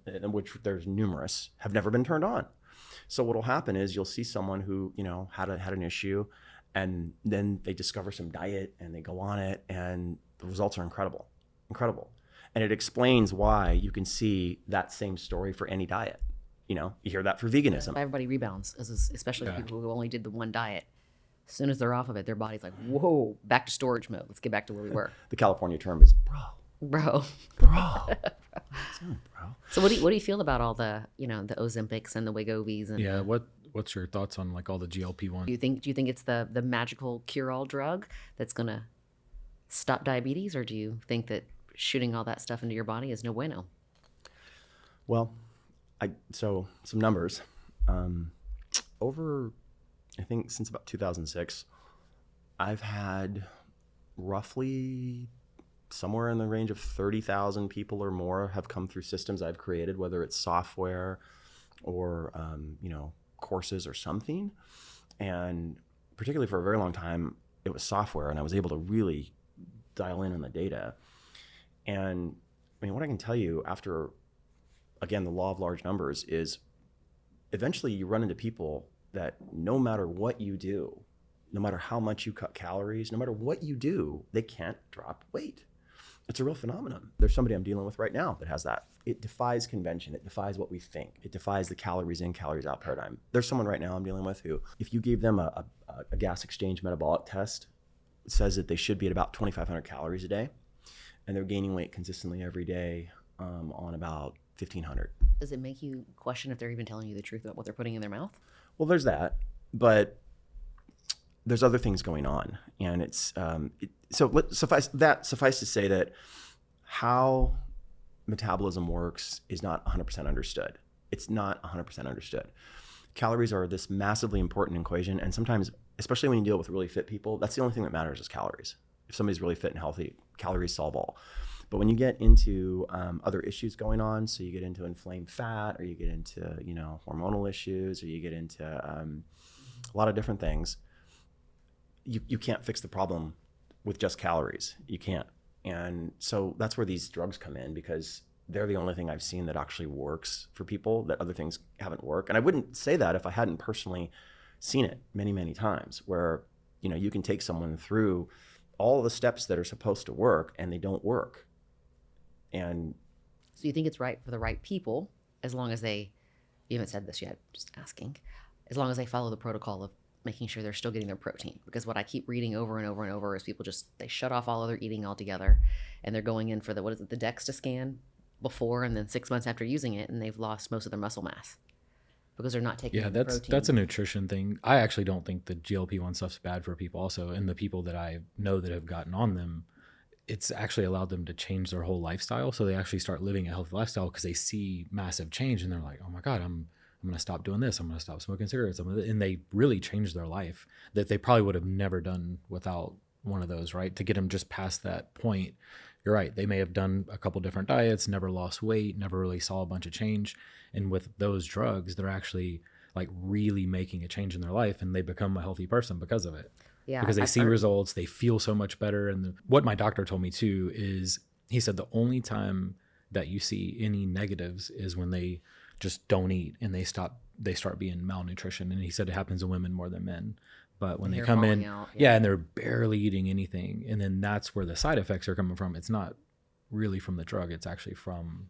in which there's numerous, have never been turned on. So what'll happen is you'll see someone who, had an issue, and then they discover some diet and they go on it, and the results are incredible. And it explains why you can see that same story for any diet. You hear that for veganism. Everybody rebounds, especially people who only did the one diet. As soon as they're off of it, their body's like, whoa, back to storage mode. Let's get back to where we were. The California term is bro. So what do you feel about all the, the Ozempics and the Wegovy's? And what's your thoughts on like all the GLP-1? Do you think it's the magical cure-all drug that's going to stop diabetes, or do you think that shooting all that stuff into your body is no bueno? Well, so some numbers. Over, I think since about 2006, I've had roughly somewhere in the range of 30,000 people or more have come through systems I've created, whether it's software or, courses or something. And particularly for a very long time, it was software, and I was able to really dial in on the data. And I mean, what I can tell you after, again, the law of large numbers is eventually you run into people that no matter what you do, no matter how much you cut calories, no matter what you do, they can't drop weight. It's a real phenomenon. There's somebody I'm dealing with right now that has that. It defies convention. It defies what we think. It defies the calories in, calories out paradigm. There's someone right now I'm dealing with who, if you gave them a gas exchange metabolic test, it says that they should be at about 2,500 calories a day, and they're gaining weight consistently every day on about 1,500. Does it make you question if they're even telling you the truth about what they're putting in their mouth? Well, there's that, but there's other things going on, and it's suffice to say that how metabolism works is not 100% understood. It's not 100% understood. Calories are this massively important equation, and sometimes, especially when you deal with really fit people, that's the only thing that matters is calories. If somebody's really fit and healthy, calories solve all. But when you get into other issues going on, so you get into inflamed fat, or you get into hormonal issues, or you get into a lot of different things, you can't fix the problem with just calories. You can't. And so that's where these drugs come in, because they're the only thing I've seen that actually works for people, that other things haven't worked. And I wouldn't say that if I hadn't personally seen it many, many times, where you can take someone through all the steps that are supposed to work and they don't work. And so you think it's right for the right people, as long as you haven't said this yet, just asking, as long as they follow the protocol of making sure they're still getting their protein. Because what I keep reading over and over and over is people they shut off all other eating altogether, and they're going in for the DEXA scan before and then 6 months after using it, and they've lost most of their muscle mass because they're not taking the protein. That's a nutrition thing. I actually don't think the GLP-1 stuff's bad for people also. And the people that I know that have gotten on them, it's actually allowed them to change their whole lifestyle. So they actually start living a healthy lifestyle because they see massive change and they're like, oh my God, I'm going to stop doing this. I'm going to stop smoking cigarettes. And they really change their life that they probably would have never done without one of those, right? To get them just past that point. You're right. They may have done a couple different diets, never lost weight, never really saw a bunch of change. And with those drugs, they're actually like really making a change in their life, and they become a healthy person because of it. Yeah, because they see results, they feel so much better. And what my doctor told me too is he said the only time that you see any negatives is when they just don't eat and they start being malnutrition. And he said it happens in women more than men. But when they come in, and they're barely eating anything, and then that's where the side effects are coming from. It's not really from the drug; it's actually from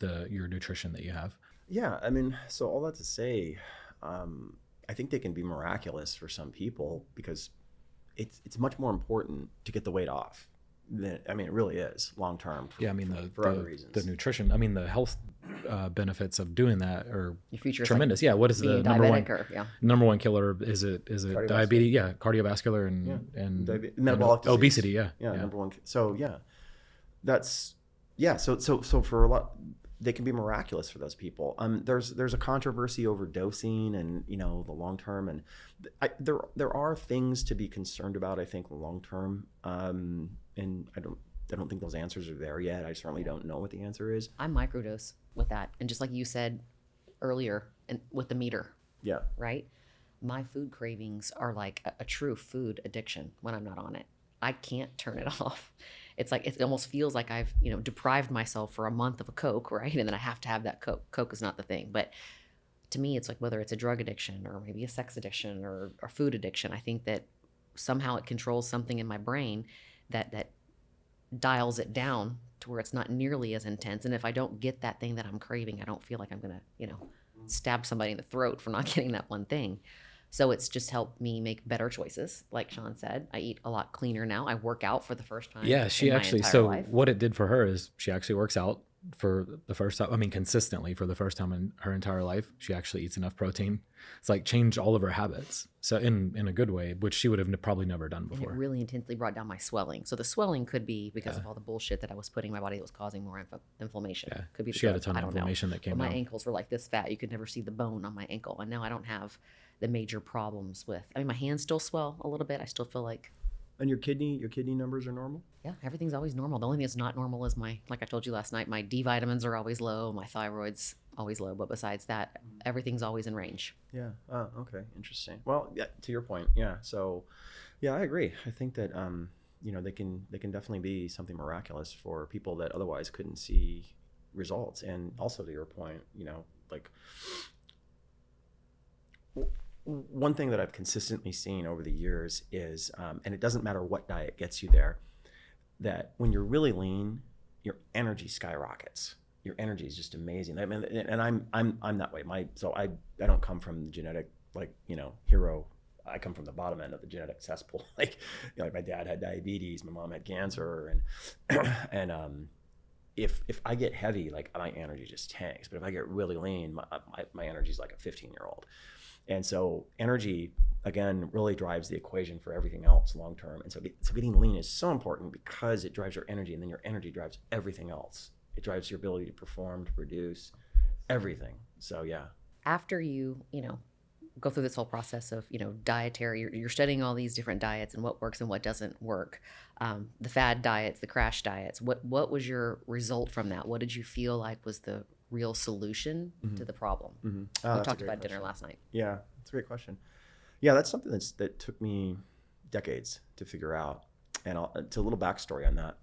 your nutrition that you have. Yeah, I mean, so all that to say, I think they can be miraculous for some people because it's much more important to get the weight off. I mean, it really is long term. For other reasons. The nutrition. I mean, the health benefits of doing that are tremendous. Like what is the number one killer? Is it diabetes? Yeah, cardiovascular and metabolic disease. Obesity. Yeah, number one. So So for a lot, they can be miraculous for those people. There's a controversy over dosing and the long term, and there are things to be concerned about. I think long term, and I don't think those answers are there yet. I certainly don't know what the answer is. I microdose with that, and just like you said earlier, and with the meter. Yeah. Right. My food cravings are like a true food addiction when I'm not on it. I can't turn it off. It's like, it almost feels like I've, deprived myself for a month of a Coke, right? And then I have to have that Coke. Coke is not the thing. But to me, it's like whether it's a drug addiction or maybe a sex addiction or food addiction, I think that somehow it controls something in my brain that dials it down to where it's not nearly as intense. And if I don't get that thing that I'm craving, I don't feel like I'm going to, stab somebody in the throat for not getting that one thing. So it's just helped me make better choices. Like Sean said, I eat a lot cleaner now. I work out for the first time. Yeah, she actually, so life. What it did for her is she actually works out for the first time. I mean, consistently for the first time in her entire life. She actually eats enough protein. It's like changed all of her habits. So in a good way, which she would have probably never done before. And it really intensely brought down my swelling. So the swelling could be because of all the bullshit that I was putting in my body that was causing more inflammation. Yeah. Could be. She had a ton of inflammation that came down. My ankles were like this fat. You could never see the bone on my ankle. And now I don't have the major problems with, my hands still swell a little bit. I still feel like. And your kidney numbers are normal? Yeah, everything's always normal. The only thing that's not normal is like I told you last night, my D vitamins are always low, my thyroid's always low, but besides that, everything's always in range. Yeah. Oh, okay. Interesting. Well, yeah, to your point. Yeah. So, yeah, I agree. I think that, they can definitely be something miraculous for people that otherwise couldn't see results. And also to your point, like, one thing that I've consistently seen over the years is, and it doesn't matter what diet gets you there, that when you're really lean, your energy skyrockets. Your energy is just amazing. I mean, and I'm that way. So I don't come from the genetic hero. I come from the bottom end of the genetic cesspool. Like my dad had diabetes, my mom had cancer, and if I get heavy, like my energy just tanks. But if I get really lean, my energy is like a 15-year-old. And so energy, again, really drives the equation for everything else long term. And so getting lean is so important because it drives your energy, and then your energy drives everything else. It drives your ability to perform, to produce, everything. So yeah. After you, go through this whole process of, dietary, you're studying all these different diets and what works and what doesn't work. The fad diets, the crash diets, what was your result from that? What did you feel like was the real solution to the problem? Mm-hmm. We talked about dinner last night. Yeah, that's a great question. Yeah, that's something that took me decades to figure out. And it's a little backstory on that.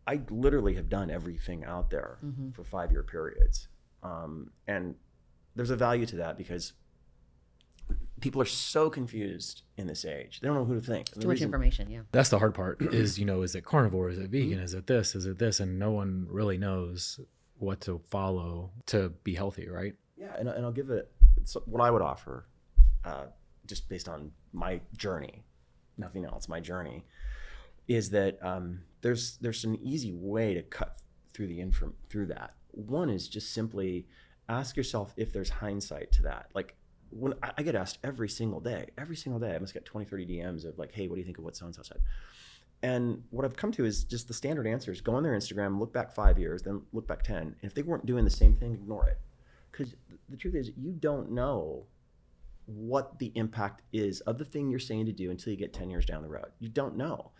I literally have done everything out there for 5-year periods. And there's a value to that because people are so confused in this age. They don't know who to think. Too much information, yeah. That's the hard part is, is it carnivore? Is it vegan? Is it this? Is it this? And no one really knows what to follow to be healthy, right? Yeah, and I'll give it what I would offer, just based on my journey, nothing else, my journey, is that there's an easy way to cut through that. One is just simply ask yourself if there's hindsight to that. Like when I get asked every single day, I must get 20, 30 DMs of like, hey, what do you think of what so-and-so said? And what I've come to is just the standard answer is go on their Instagram, look back 5 years, then look back 10. And if they weren't doing the same thing, ignore it. Because the truth is you don't know what the impact is of the thing you're saying to do until you get 10 years down the road. You don't know.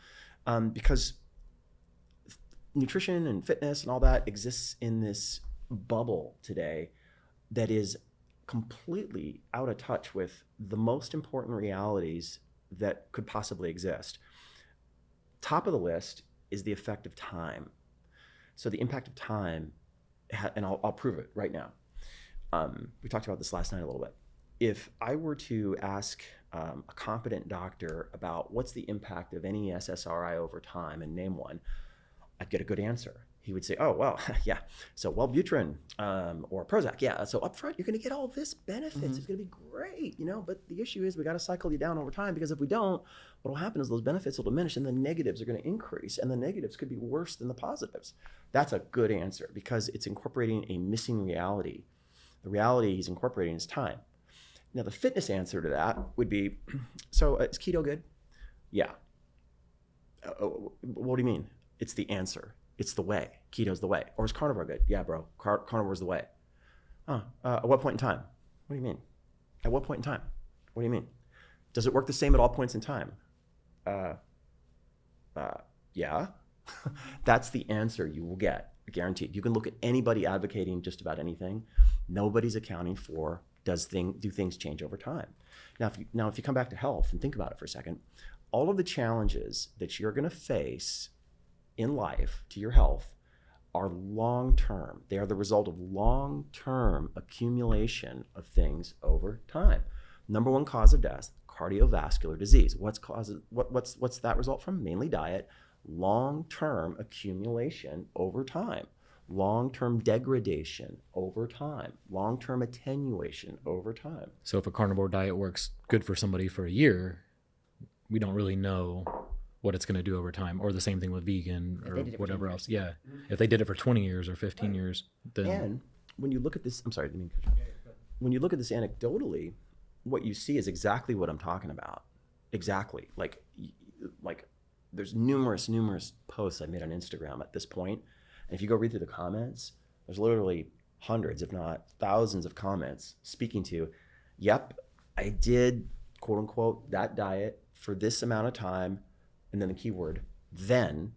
Because nutrition and fitness and all that exists in this bubble today that is completely out of touch with the most important realities that could possibly exist. Top of the list is the effect of time. So the impact of time, and I'll prove it right now. We talked about this last night a little bit. If I were to ask a competent doctor about what's the impact of any SSRI over time and name one, I'd get a good answer. He would say, oh, well, yeah, so Wellbutrin or Prozac, yeah, so up front, you're gonna get all this benefits, It's gonna be great, but the issue is we gotta cycle you down over time, because if we don't, what'll happen is those benefits will diminish and the negatives are gonna increase, and the negatives could be worse than the positives. That's a good answer, because it's incorporating a missing reality. The reality he's incorporating is time. Now, the fitness answer to that would be, so is keto good? Yeah. What do you mean? It's the answer. It's the way. Keto's the way. Or is carnivore good? Yeah, bro. Carnivore's the way. At what point in time? What do you mean? At what point in time? What do you mean? Does it work the same at all points in time? Yeah. That's the answer you will get, guaranteed. You can look at anybody advocating just about anything. Nobody's accounting for do things change over time. Now, if you come back to health and think about it for a second, all of the challenges that you're going to face in life to your health are long-term. They are the result of long-term accumulation of things over time. Number one cause of death, cardiovascular disease. What's that result from? Mainly diet. Long-term accumulation over time. Long-term degradation over time. Long-term attenuation over time. So if a carnivore diet works good for somebody for a year, we don't really know what it's going to do over time, or the same thing with vegan or whatever else. Yeah. If they did it for 20 years or 15 years, then. And when you look at this, I'm sorry, when you look at this anecdotally, what you see is exactly what I'm talking about. Exactly. Like there's numerous posts I made on Instagram at this point. And if you go read through the comments, there's literally hundreds, if not thousands of comments speaking to, yep, I did, quote unquote, that diet for this amount of time. And then the keyword, then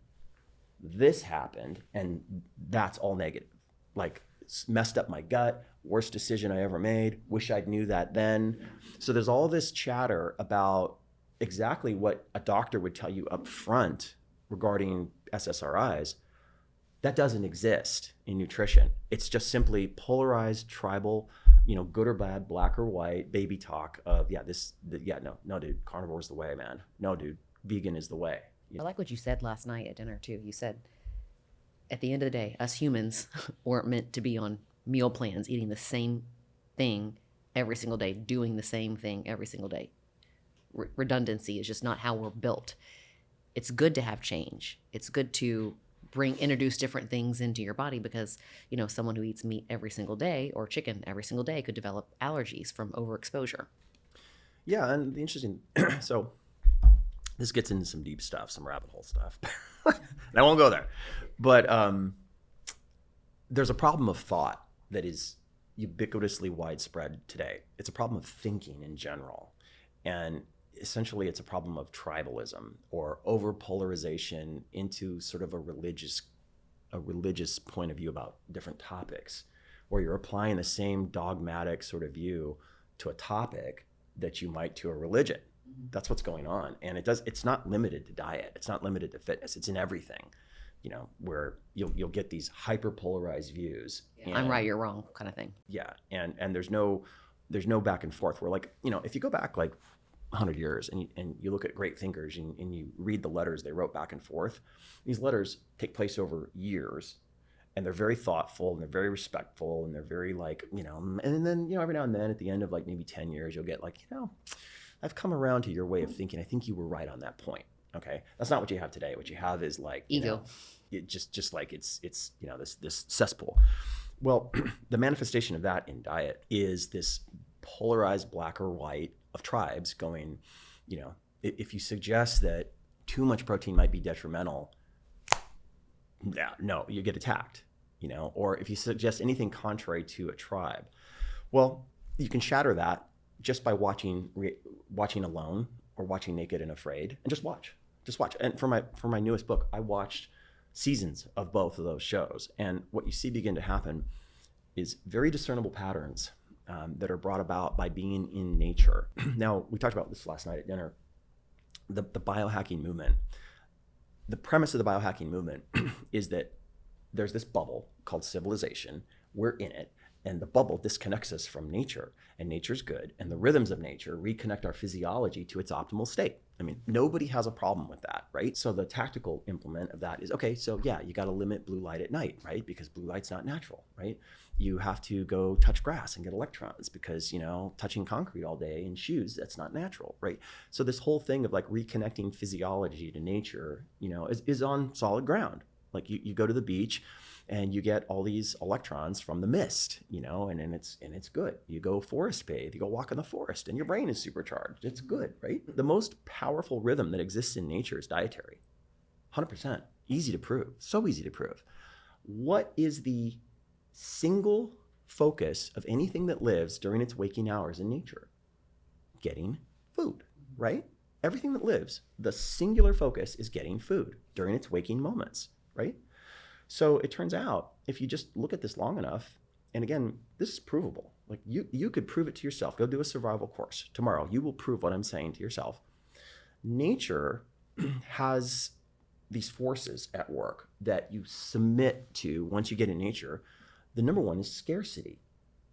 this happened, and that's all negative. Like, messed up my gut, worst decision I ever made, wish I'd knew that then. So there's all this chatter about exactly what a doctor would tell you up front regarding SSRIs. That doesn't exist in nutrition. It's just simply polarized, tribal, good or bad, black or white, baby talk of, no, dude, carnivore's the way, man. No, dude. Vegan is the way. I like what you said last night at dinner too. You said, at the end of the day, us humans weren't meant to be on meal plans, eating the same thing every single day, doing the same thing every single day. Redundancy is just not how we're built. It's good to have change. It's good to introduce different things into your body, because someone who eats meat every single day or chicken every single day could develop allergies from overexposure. Yeah, and the interesting so this gets into some deep stuff, some rabbit hole stuff. And I won't go there. But there's a problem of thought that is ubiquitously widespread today. It's a problem of thinking in general. And essentially it's a problem of tribalism or over-polarization into sort of a religious point of view about different topics, where you're applying the same dogmatic sort of view to a topic that you might to a religion. That's what's going on. And it's not limited to diet. It's not limited to fitness. It's in everything, where you'll get these hyper polarized views. Yeah. I'm right, you're wrong kind of thing. Yeah. And there's no back and forth, where if you go back 100 years and you look at great thinkers and you read the letters they wrote back and forth, these letters take place over years, and they're very thoughtful and they're very respectful and they're very and then, every now and then at the end of maybe 10 years, you'll get I've come around to your way of thinking. I think you were right on that point. Okay, that's not what you have today. What you have is like Ego. Just like it's this cesspool. Well, the manifestation of that in diet is this polarized black or white of tribes going, if you suggest that too much protein might be detrimental, no, you get attacked, or if you suggest anything contrary to a tribe, well, you can shatter that just by watching alone or watching Naked and Afraid, and just watch. And for my newest book, I watched seasons of both of those shows. And what you see begin to happen is very discernible patterns that are brought about by being in nature. Now, we talked about this last night at dinner, the biohacking movement. The premise of the biohacking movement is that there's this bubble called civilization. We're in it. And the bubble disconnects us from nature, and nature's good. And the rhythms of nature reconnect our physiology to its optimal state. I mean, nobody has a problem with that, right? So the tactical implement of that is, okay, so yeah, you got to limit blue light at night, right? Because blue light's not natural, right? You have to go touch grass and get electrons because, touching concrete all day in shoes, that's not natural, right? So this whole thing of like reconnecting physiology to nature, is on solid ground. Like you go to the beach and you get all these electrons from the mist, and it's good. You go forest bathe, you go walk in the forest, and your brain is supercharged. It's good, right? The most powerful rhythm that exists in nature is dietary. 100%. Easy to prove. So easy to prove. What is the single focus of anything that lives during its waking hours in nature? Getting food, right? Everything that lives, the singular focus is getting food during its waking moments, right? So it turns out, if you just look at this long enough, and again, this is provable. Like you could prove it to yourself. Go do a survival course tomorrow. You will prove what I'm saying to yourself. Nature has these forces at work that you submit to once you get in nature. The number one is scarcity.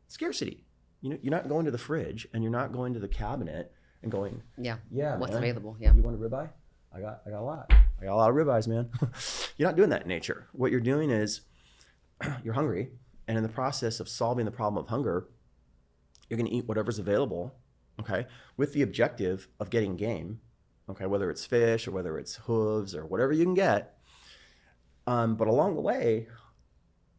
Scarcity. You're not going to the fridge and you're not going to the cabinet and going, yeah, what's man, available? Yeah. You want a ribeye? I got a lot. I got a lot of ribeyes, man. You're not doing that in nature. What you're doing is you're hungry, and in the process of solving the problem of hunger, you're going to eat whatever's available, okay, with the objective of getting game, okay, whether it's fish or whether it's hooves or whatever you can get. But along the way,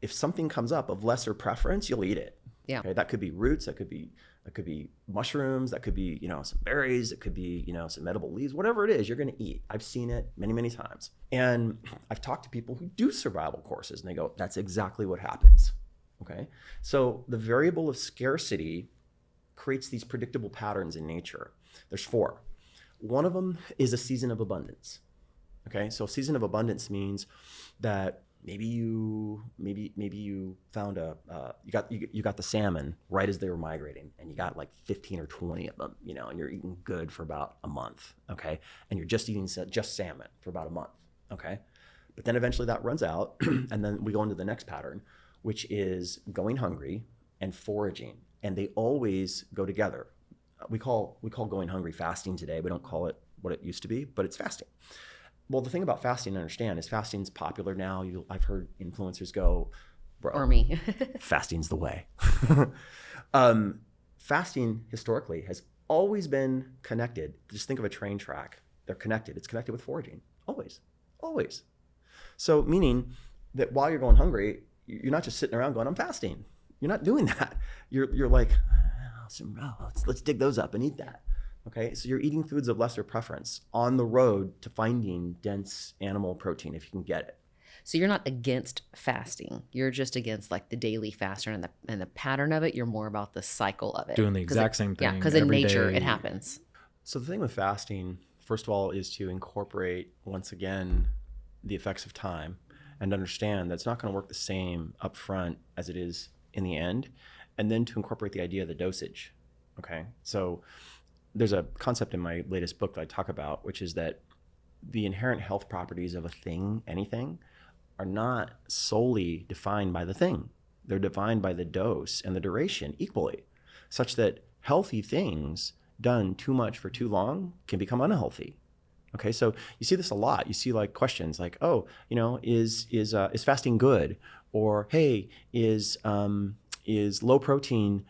if something comes up of lesser preference, you'll eat it. Yeah. Okay, that could be roots, that could be mushrooms, that could be, some berries, it could be, some edible leaves, whatever it is, you're going to eat. I've seen it many, many times. And I've talked to people who do survival courses and they go, that's exactly what happens. Okay. So the variable of scarcity creates these predictable patterns in nature. There's 4. One of them is a season of abundance. Okay. So a season of abundance means that maybe you found you got the salmon right as they were migrating, and you got like 15 or 20 of them, and you're eating good for about a month, okay? And you're just eating just salmon for about a month, okay? But then eventually that runs out, and then we go into the next pattern, which is going hungry and foraging, and they always go together. We call going hungry fasting today. We don't call it what it used to be, but it's fasting. Well, the thing about fasting to understand is fasting's popular now. I've heard influencers go, bro, Or me. fasting's the way. Fasting historically has always been connected. Just think of a train track. They're connected. It's connected with foraging. Always. So meaning that while you're going hungry, you're not just sitting around going, I'm fasting. You're not doing that. You're like, let's dig those up and eat that. Okay, so you're eating foods of lesser preference on the road to finding dense animal protein if you can get it. So you're not against fasting. You're just against like the daily fast and the pattern of it. You're more about the cycle of it. Doing the exact same thing. Yeah, because in nature day. it happens. So the thing with fasting, first of all, is to incorporate once again the effects of time and understand that it's not going to work the same up front as it is in the end, and then to incorporate the idea of the dosage. Okay, so there's a concept in my latest book that I talk about, which is that the inherent health properties of a thing, anything, are not solely defined by the thing. They're defined by the dose and the duration equally, such that healthy things done too much for too long can become unhealthy. Okay, so you see this a lot. You see like questions like, oh, is fasting good? Or hey, is low protein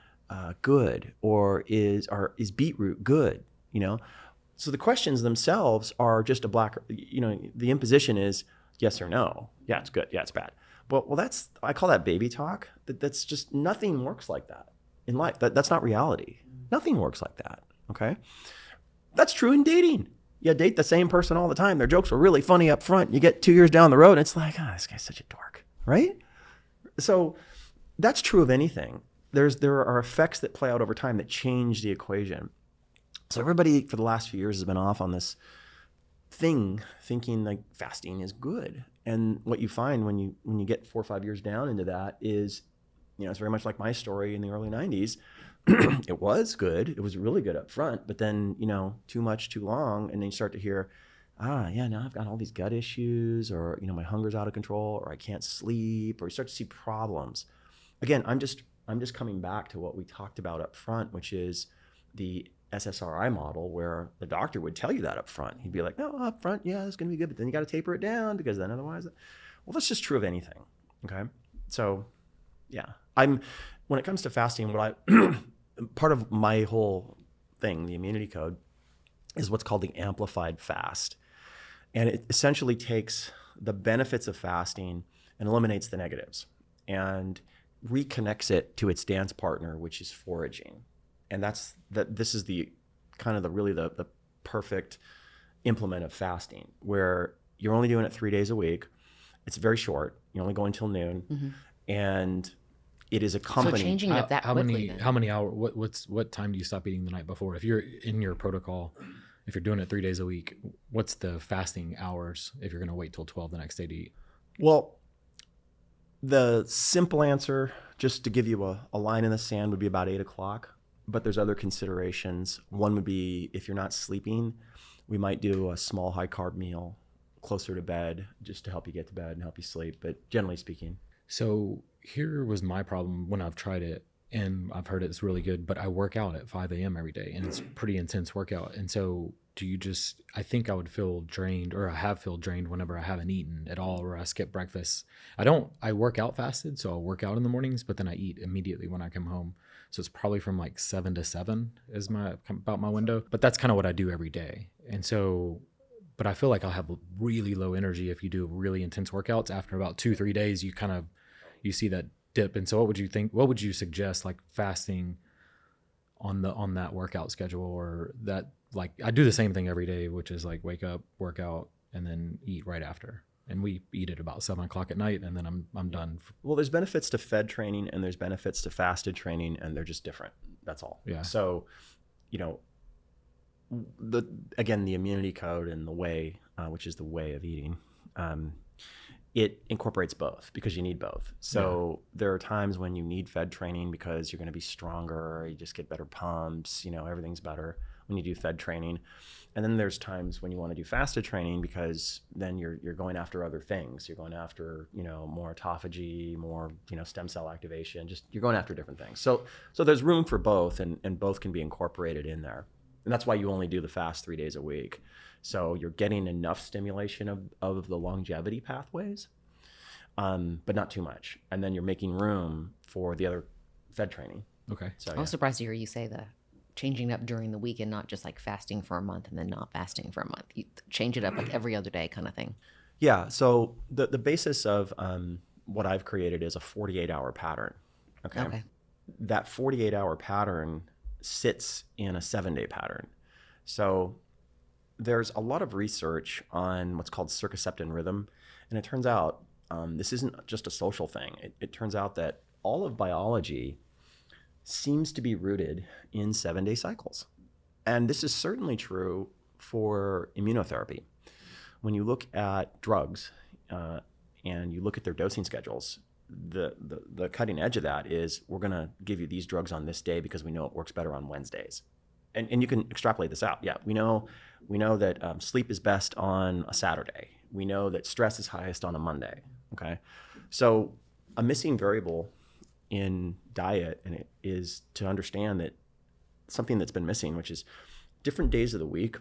good, or is beetroot good? So the questions themselves are just a black, the imposition is yes or no. Yeah, it's good. Yeah, it's bad. Well, I call that baby talk. That's just, nothing works like that in life. That's not reality. Nothing works like that. Okay. That's true in dating. You date the same person all the time. Their jokes were really funny up front. You get 2 years down the road, and it's like, this guy's such a dork, right? So that's true of anything. There are effects that play out over time that change the equation. So everybody for the last few years has been off on this thing, thinking like fasting is good. And what you find when you get 4 or 5 years down into that is, it's very much like my story in the early 90s. It was good. It was really good up front, but then, too much, too long. And then you start to hear, now I've got all these gut issues, or, my hunger's out of control, or I can't sleep, or you start to see problems. Again, I'm just coming back to what we talked about up front, which is the SSRI model, where the doctor would tell you that up front. He'd be like, no, up front, yeah, it's going to be good, but then you got to taper it down, because then otherwise, well, that's just true of anything. Okay. So yeah, when it comes to fasting, part of my whole thing, the immunity code, is what's called the amplified fast. And it essentially takes the benefits of fasting and eliminates the negatives and reconnects it to its dance partner, which is foraging. And this is the kind of the perfect implement of fasting, where you're only doing it 3 days a week. It's very short. You only go until noon. And it is accompanied. So changing it that quickly. How many hours? What time do you stop eating the night before? If you're in your protocol, if you're doing it 3 days a week, what's the fasting hours if you're going to wait till 12 the next day to eat? Well, the simple answer, just to give you a line in the sand, would be about 8 o'clock. But there's other considerations. One would be, if you're not sleeping, we might do a small high carb meal closer to bed, just to help you get to bed and help you sleep. But generally speaking. So here was my problem when I've tried it, and I've heard it's really good, but I work out at 5 a.m. every day, and it's pretty intense workout. And so I think I would feel drained, or I have felt drained whenever I haven't eaten at all, or I skip breakfast. I work out fasted, so I'll work out in the mornings, but then I eat immediately when I come home. So it's probably from like 7 to 7 is about my window, but that's kind of what I do every day. And so, but I feel like I'll have really low energy if you do really intense workouts. After about 2-3 days, you see that dip. And so what would you suggest, like fasting on that workout schedule, or that, like, I do the same thing every day, which is like wake up, work out, and then eat right after. And we eat at about 7 o'clock at night, and then I'm done. Well, there's benefits to fed training and there's benefits to fasted training, and they're just different. That's all. Yeah. So, the immunity code and the way, which is the way of eating, it incorporates both, because you need both. So there are times when you need fed training because you're going to be stronger, you just get better pumps, everything's better when you do fed training. And then there's times when you want to do fasted training, because then you're going after other things. You're going after, more autophagy, more, stem cell activation, you're going after different things. So there's room for both, and both can be incorporated in there. And that's why you only do the fast 3 days a week. So you're getting enough stimulation of the longevity pathways, but not too much. And then you're making room for the other fed training. Okay. So I was surprised to hear you say that. Changing up during the week, and not just like fasting for a month and then not fasting for a month. You change it up like every other day kind of thing. Yeah. So the basis of what I've created is a 48-hour pattern. Okay. That 48-hour pattern sits in a 7-day pattern. So there's a lot of research on what's called circaseptan rhythm. And it turns out this isn't just a social thing. It turns out that all of biology seems to be rooted in 7-day cycles. And this is certainly true for immunotherapy. When you look at drugs and you look at their dosing schedules, the cutting edge of that is, we're going to give you these drugs on this day because we know it works better on Wednesdays. And you can extrapolate this out. Yeah, we know that sleep is best on a Saturday. We know that stress is highest on a Monday. Okay, so a missing variable in diet, and it is to understand that something that's been missing, which is different days of the week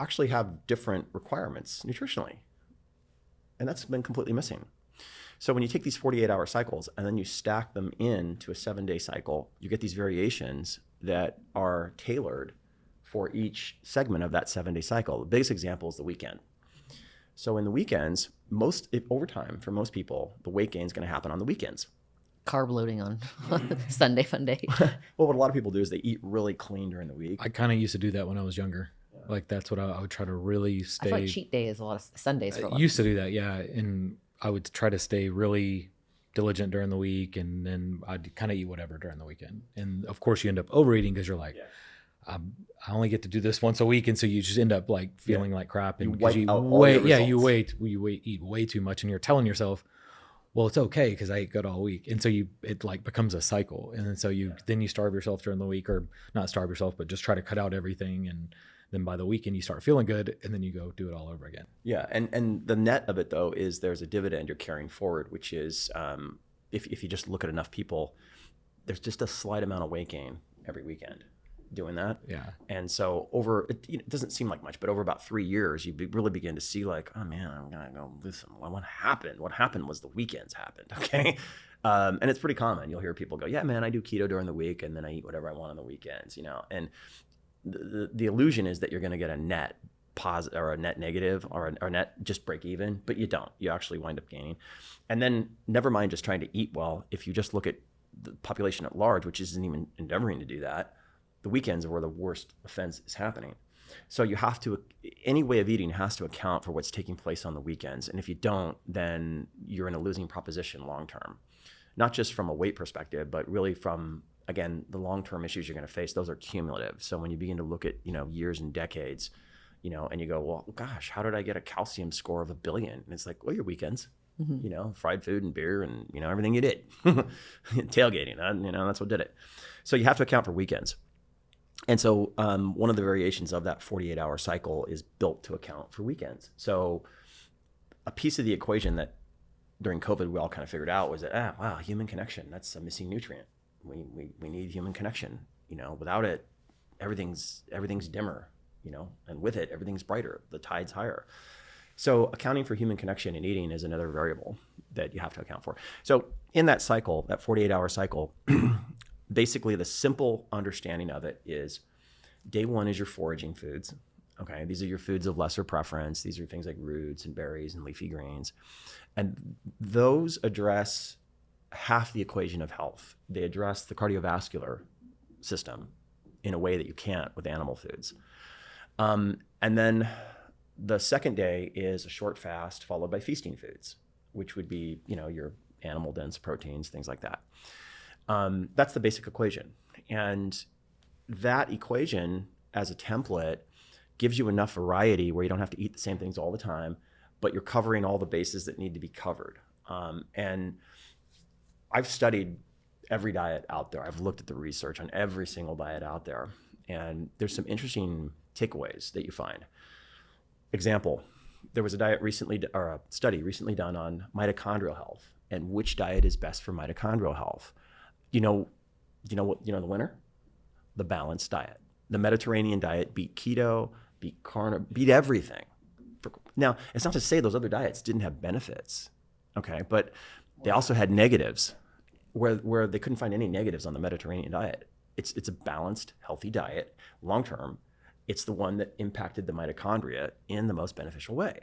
actually have different requirements nutritionally, and that's been completely missing. So when you take these 48-hour cycles and then you stack them into a 7-day cycle, you get these variations that are tailored for each segment of that 7-day cycle. The biggest example is the weekend. So in the weekends, over time, for most people, the weight gain is going to happen on the weekends. Carb loading on Sunday fun day. Well, what a lot of people do is they eat really clean during the week. I kind of used to do that when I was younger. Yeah. Like that's what I would try to really stay. I feel like cheat day is a lot of Sundays for a lot. I used to do that, yeah. And I would try to stay really diligent during the week, and then I'd kind of eat whatever during the weekend. And of course you end up overeating because you're like, I only get to do this once a week, and so you just end up like feeling like crap, and you eat way too much, and you're telling yourself, well, it's okay because I ate good all week, and so it like becomes a cycle, and then so then you starve yourself during the week, or not starve yourself, but just try to cut out everything, and then by the weekend you start feeling good, and then you go do it all over again. Yeah, and the net of it though is there's a dividend you're carrying forward, which is if you just look at enough people, there's just a slight amount of weight gain every weekend doing that. Yeah. And so it doesn't seem like much, but over about 3 years, you really begin to see like, oh man, I'm going to go listen. What happened? What happened was the weekends happened. Okay. And it's pretty common. You'll hear people go, yeah, man, I do keto during the week and then I eat whatever I want on the weekends, and the illusion is that you're going to get a net positive or a net negative or a net just break even, but you don't. You actually wind up gaining. And then never mind just trying to eat well. If you just look at the population at large, which isn't even endeavoring to do that, the weekends are where the worst offense is happening. So any way of eating has to account for what's taking place on the weekends. And if you don't, then you're in a losing proposition long-term, not just from a weight perspective, but really from, again, the long-term issues you're going to face. Those are cumulative. So when you begin to look at, years and decades, and you go, well, gosh, how did I get a calcium score of 1 billion? And it's like, well, your weekends, fried food and beer and, everything you did, tailgating, that's what did it. So you have to account for weekends. And so one of the variations of that 48-hour cycle is built to account for weekends. So a piece of the equation that during COVID we all kind of figured out was that, wow, human connection, that's a missing nutrient. We need human connection. Without it, everything's dimmer, and with it, everything's brighter. The tide's higher. So accounting for human connection in eating is another variable that you have to account for. So in that cycle, that 48-hour cycle, basically the simple understanding of it is day one is your foraging foods. Okay, these are your foods of lesser preference. These are things like roots and berries and leafy greens. And those address half the equation of health. They address the cardiovascular system in a way that you can't with animal foods. And then the second day is a short fast followed by feasting foods, which would be, your animal dense proteins, things like that. That's the basic equation. And that equation as a template gives you enough variety where you don't have to eat the same things all the time, but you're covering all the bases that need to be covered. And I've studied every diet out there. I've looked at the research on every single diet out there. And there's some interesting takeaways that you find. Example, there was a study recently done on mitochondrial health and which diet is best for mitochondrial health. The winner? The balanced diet. The Mediterranean diet beat keto, beat everything. Now, it's not to say those other diets didn't have benefits, okay? But they also had negatives where they couldn't find any negatives on the Mediterranean diet. It's a balanced, healthy diet. Long-term, it's the one that impacted the mitochondria in the most beneficial way.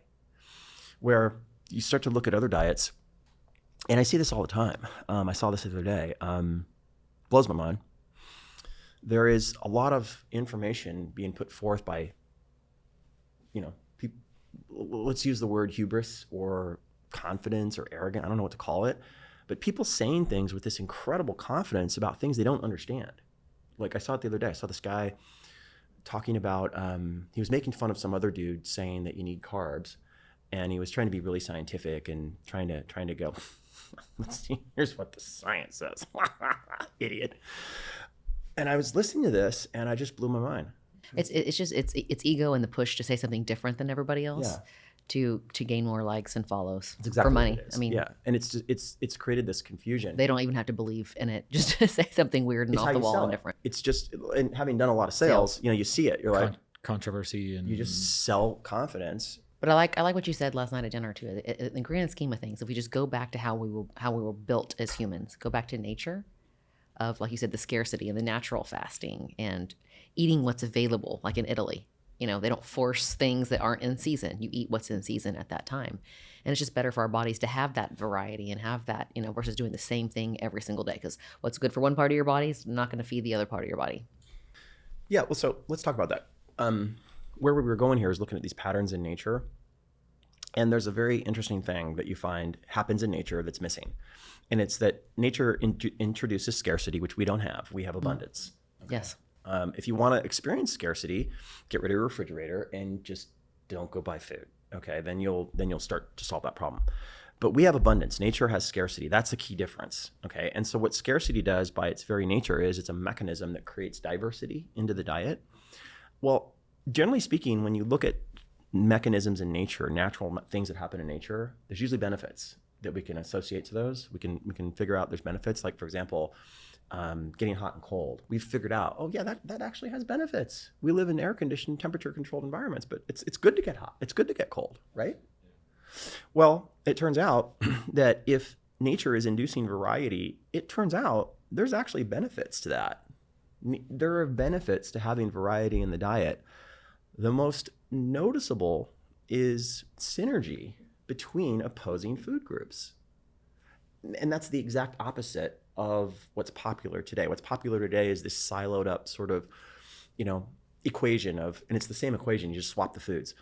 Where you start to look at other diets, and I see this all the time. I saw this the other day. Blows my mind. There is a lot of information being put forth by, people, let's use the word hubris or confidence or arrogant. I don't know what to call it. But people saying things with this incredible confidence about things they don't understand. Like I saw it the other day. I saw this guy talking about, he was making fun of some other dude saying that you need carbs. And he was trying to be really scientific and trying to go, let's see, here's what the science says. Idiot. And I was listening to this and I just blew my mind. It's ego and the push to say something different than everybody else to gain more likes and follows exactly for money. I mean, yeah. And it's created this confusion. They don't even have to believe in it just to say something weird and off the wall and different. It's just, and having done a lot of sales, you see it. You're like controversy and you just sell confidence. But I like what you said last night at dinner too. In the grand scheme of things, if we just go back to how we were built as humans, go back to nature, of, like you said, the scarcity and the natural fasting and eating what's available, like in Italy. You know, they don't force things that aren't in season. You eat what's in season at that time. And it's just better for our bodies to have that variety and have that, you know, versus doing the same thing every single day. Because what's good for one part of your body is not going to feed the other part of your body. Yeah, well, so let's talk about that. Where we were going here is looking at these patterns in nature. And there's a very interesting thing that you find happens in nature that's missing. And it's that nature introduces scarcity, which we don't have. We have abundance. Okay? Yes. If you want to experience scarcity, get rid of your refrigerator and just don't go buy food. Okay, then you'll start to solve that problem. But we have abundance. Nature has scarcity. That's the key difference. Okay, and so what scarcity does by its very nature is it's a mechanism that creates diversity into the diet. Well, generally speaking, when you look at mechanisms in nature, natural things that happen in nature, there's usually benefits that we can associate to those. We can figure out there's benefits. Like, for example, getting hot and cold. We've figured out, oh yeah, that actually has benefits. We live in air-conditioned, temperature-controlled environments, but it's good to get hot. It's good to get cold, right? Well, it turns out that if nature is inducing variety, it turns out there's actually benefits to that. There are benefits to having variety in the diet. The most noticeable is synergy between opposing food groups. And that's the exact opposite of what's popular today. What's popular today is this siloed up sort of, equation of, and it's the same equation, you just swap the foods.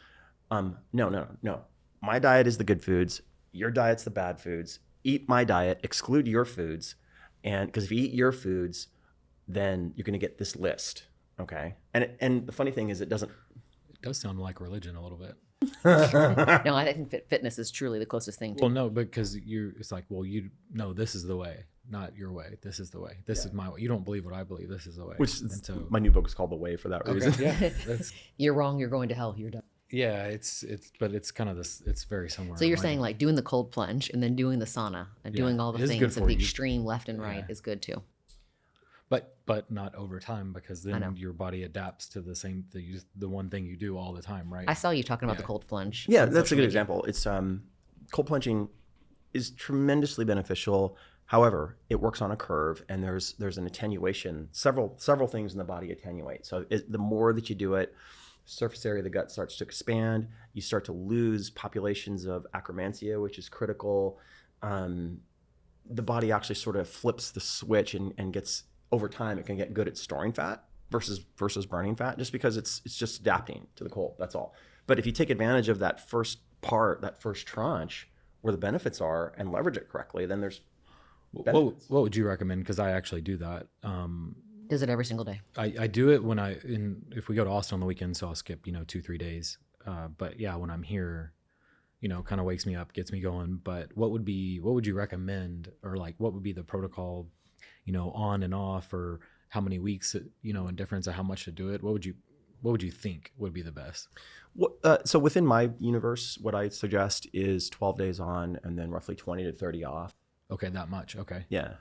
No. My diet is the good foods. Your diet's the bad foods. Eat my diet, exclude your foods. And because if you eat your foods, then you're going to get this list. Okay. And the funny thing is it does sound like religion a little bit. No, I think fitness is truly the closest thing to. Well, no, because it's like, well, this is the way, not your way. This is the way. This is my way. You don't believe what I believe. This is the way. My new book is called The Way for that reason. Yeah. You're wrong. You're going to hell. You're done. Yeah, but it's kind of this. It's very similar. So you're saying like doing the cold plunge and then doing the sauna and doing all the things of the extreme left and right is good too. But not over time, because then your body adapts to the one thing you do all the time, right? I saw you talking about the cold plunge. Yeah, that's a good example. It's cold plunging is tremendously beneficial. However, it works on a curve, and there's an attenuation. Several things in the body attenuate. So the more that you do it, surface area of the gut starts to expand. You start to lose populations of Akkermansia, which is critical. The body actually sort of flips the switch and gets, over time, it can get good at storing fat versus burning fat, just because it's just adapting to the cold. That's all. But if you take advantage of that first part, that first tranche, where the benefits are, and leverage it correctly, then there's benefits. What would you recommend? Because I actually do that. Does it every single day? I do it when if we go to Austin on the weekend, so I'll skip 2-3 days. But yeah, when I'm here, kind of wakes me up, gets me going. But what would you recommend, or like what would be the protocol, on and off, or how many weeks, in difference of how much to do it? What would you think would be the best? So within my universe, what I suggest is 12 days on and then roughly 20 to 30 off. Okay, that much. Okay. Yeah.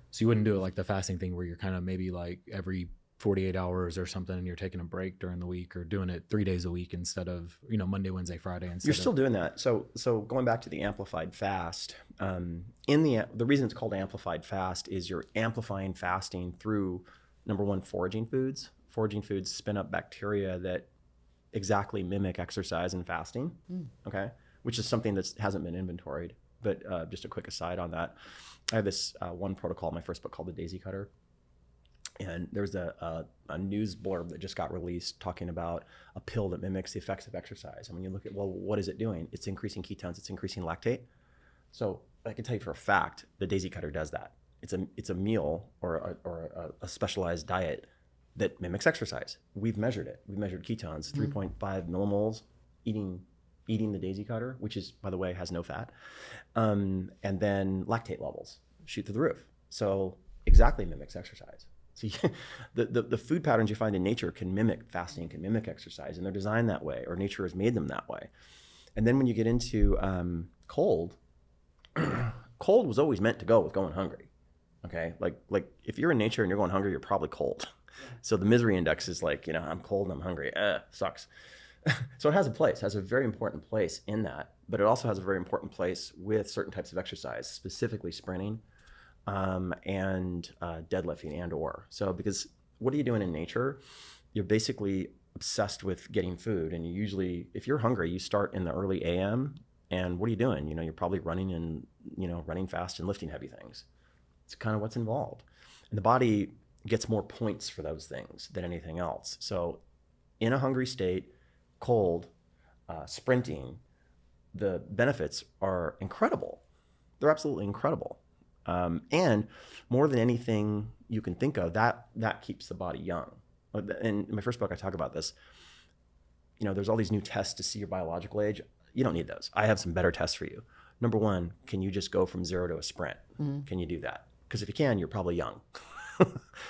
So you wouldn't do it like the fasting thing where you're kind of maybe like every 48 hours or something and you're taking a break during the week, or doing it 3 days a week instead of, Monday, Wednesday, Friday. You're still doing that. So going back to the amplified fast, the reason it's called amplified fast is you're amplifying fasting through, number one, foraging foods. Foraging foods spin up bacteria that exactly mimic exercise and fasting. Okay. Which is something that hasn't been inventoried. But just a quick aside on that, I have this one protocol in my first book called the Daisy Cutter. And there's a news blurb that just got released talking about a pill that mimics the effects of exercise. And when you look at, well, what is it doing? It's increasing ketones, it's increasing lactate. So I can tell you for a fact, the Daisy Cutter does that. It's a meal or a specialized diet that mimics exercise. We've measured it. We've measured ketones, 3.5 millimoles, eating the Daisy Cutter, which is, by the way, has no fat. And then lactate levels shoot through the roof. So exactly mimics exercise. So the food patterns you find in nature can mimic fasting, can mimic exercise, and they're designed that way, or nature has made them that way. And then when you get into cold, cold was always meant to go with going hungry. Okay, like if you're in nature and you're going hungry, you're probably cold. So the misery index is like, I'm cold and I'm hungry. Sucks. So it has a very important place in that, but it also has a very important place with certain types of exercise, specifically sprinting. and deadlifting and or. So because what are you doing in nature? You're basically obsessed with getting food. And you usually, if you're hungry, you start in the early AM. And what are you doing? You're probably running running fast and lifting heavy things. It's kind of what's involved. And the body gets more points for those things than anything else. So in a hungry state, cold, sprinting, the benefits are incredible. They're absolutely incredible. And more than anything you can think of, that keeps the body young. In my first book, I talk about this. There's all these new tests to see your biological age. You don't need those. I have some better tests for you. Number one, can you just go from 0 to a sprint? Mm-hmm. Can you do that? Because if you can, you're probably young,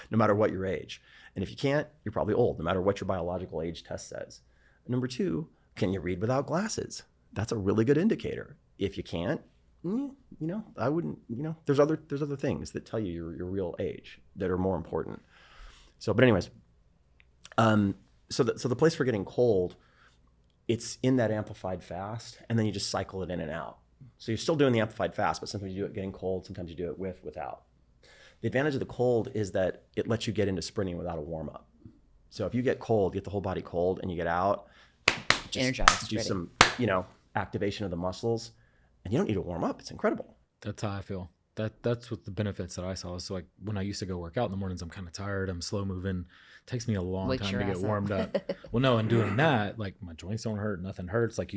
no matter what your age. And if you can't, you're probably old, no matter what your biological age test says. Number two, can you read without glasses? That's a really good indicator. If you can't, I wouldn't, there's other things that tell you your real age that are more important. So, but anyways, so the place for getting cold, it's in that amplified fast, and then you just cycle it in and out. So you're still doing the amplified fast, but sometimes you do it getting cold, sometimes you do it without. The advantage of the cold is that it lets you get into sprinting without a warm up. So if you get cold, get the whole body cold, and you get out, just energized, do ready. Some, activation of the muscles, and you don't need to warm up. It's incredible. That's how I feel. That's what the benefits that I saw. So like when I used to go work out in the mornings, I'm kind of tired. I'm slow moving. It takes me a long time to get warmed up. Well, no, and doing that, like my joints don't hurt. Nothing hurts. Like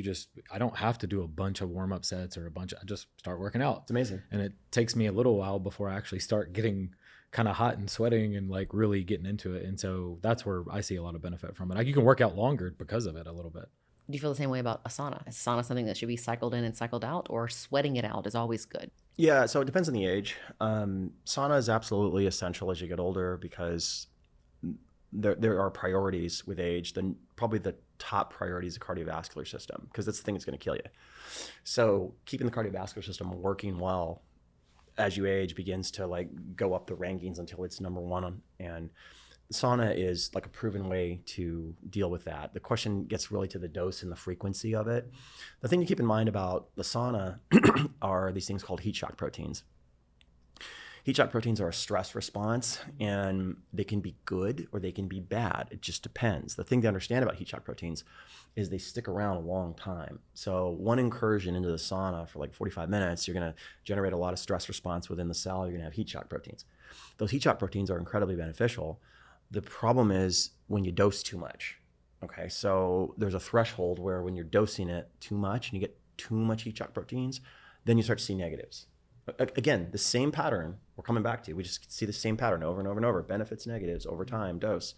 I don't have to do a bunch of warm up sets or I just start working out. It's amazing. And it takes me a little while before I actually start getting kind of hot and sweating and like really getting into it. And so that's where I see a lot of benefit from it. Like you can work out longer because of it a little bit. Do you feel the same way about a sauna? Is sauna something that should be cycled in and cycled out, or sweating it out is always good? Yeah, so it depends on the age. Sauna is absolutely essential as you get older because there are priorities with age. Probably the top priority is the cardiovascular system because that's the thing that's going to kill you. So keeping the cardiovascular system working well as you age begins to like go up the rankings until it's number one. And sauna is like a proven way to deal with that. The question gets really to the dose and the frequency of it. The thing to keep in mind about the sauna are these things called heat shock proteins. Heat shock proteins are a stress response, and they can be good or they can be bad. It just depends. The thing to understand about heat shock proteins is they stick around a long time. So one incursion into the sauna for like 45 minutes, you're going to generate a lot of stress response within the cell. You're going to have heat shock proteins. Those heat shock proteins are incredibly beneficial. The problem is when you dose too much. Okay, so there's a threshold where when you're dosing it too much and you get too much heat shock proteins, then you start to see negatives. Again, the same pattern we're coming back to. We just see the same pattern over and over and over. Benefits, negatives, over time, dose.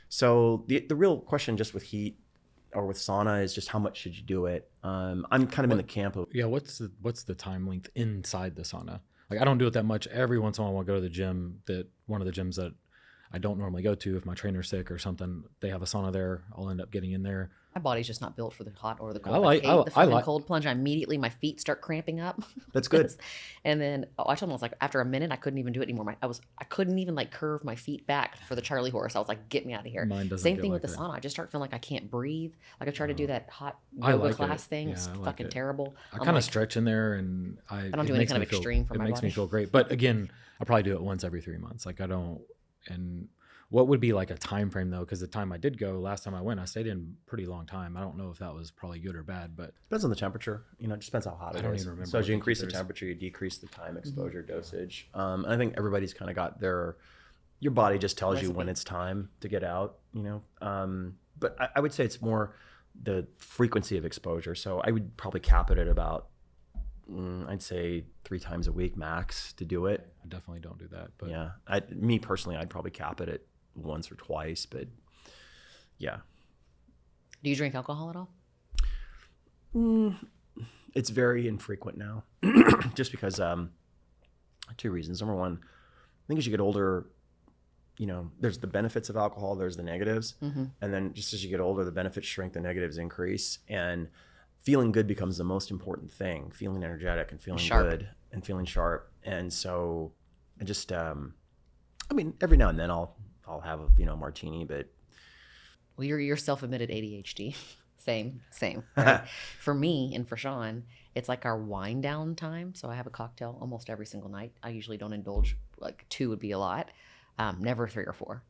So the real question just with heat or with sauna is just how much should you do it? I'm kind of in the camp of... Yeah, what's the time length inside the sauna? Like I don't do it that much. Every once in a while I'll go to the gym, one of the gyms that I don't normally go to. If my trainer's sick or something, they have a sauna there. I'll end up getting in there. My body's just not built for the hot or the cold. I hate the cold plunge. Immediately my feet start cramping up. That's good. And then I told them, after a minute, I couldn't even do it anymore. I couldn't even curve my feet back for the Charlie horse. I was like, get me out of here. Same thing with the sauna. I just start feeling like I can't breathe. Like I try to do that hot yoga class thing. It's fucking terrible. I kind of stretch in there and I don't do any kind of extreme for my body. It makes me feel great. But again, I probably do it once every 3 months. Like I don't, and what would be like a time frame though? Because the time I did go, last time I went, I stayed in pretty long time. I don't know if that was probably good or bad, but depends on the temperature. It just depends how hot it is. I don't even remember. So as you increase the temperature, you decrease the time exposure dosage. And I think everybody's kind of got your body just tells you when it's time to get out. But I would say it's more the frequency of exposure. So I would probably cap it at about, I'd say 3 times a week max to do it. I definitely don't do that. But yeah, me personally, I'd probably cap it at once or twice, but yeah. Do you drink alcohol at all? It's very infrequent now. Just because 2 reasons. Number one, I think as you get older, there's the benefits of alcohol, there's the negatives. Mm-hmm. And then just as you get older, the benefits shrink, the negatives increase. And feeling good becomes the most important thing. Feeling energetic and feeling good and feeling sharp. And so I just, every now and then I'll have a martini, but well, you're self-admitted ADHD, Same. Right? For me and for Sean, it's like our wind down time. So I have a cocktail almost every single night. I usually don't indulge, like 2 would be a lot, never 3 or 4.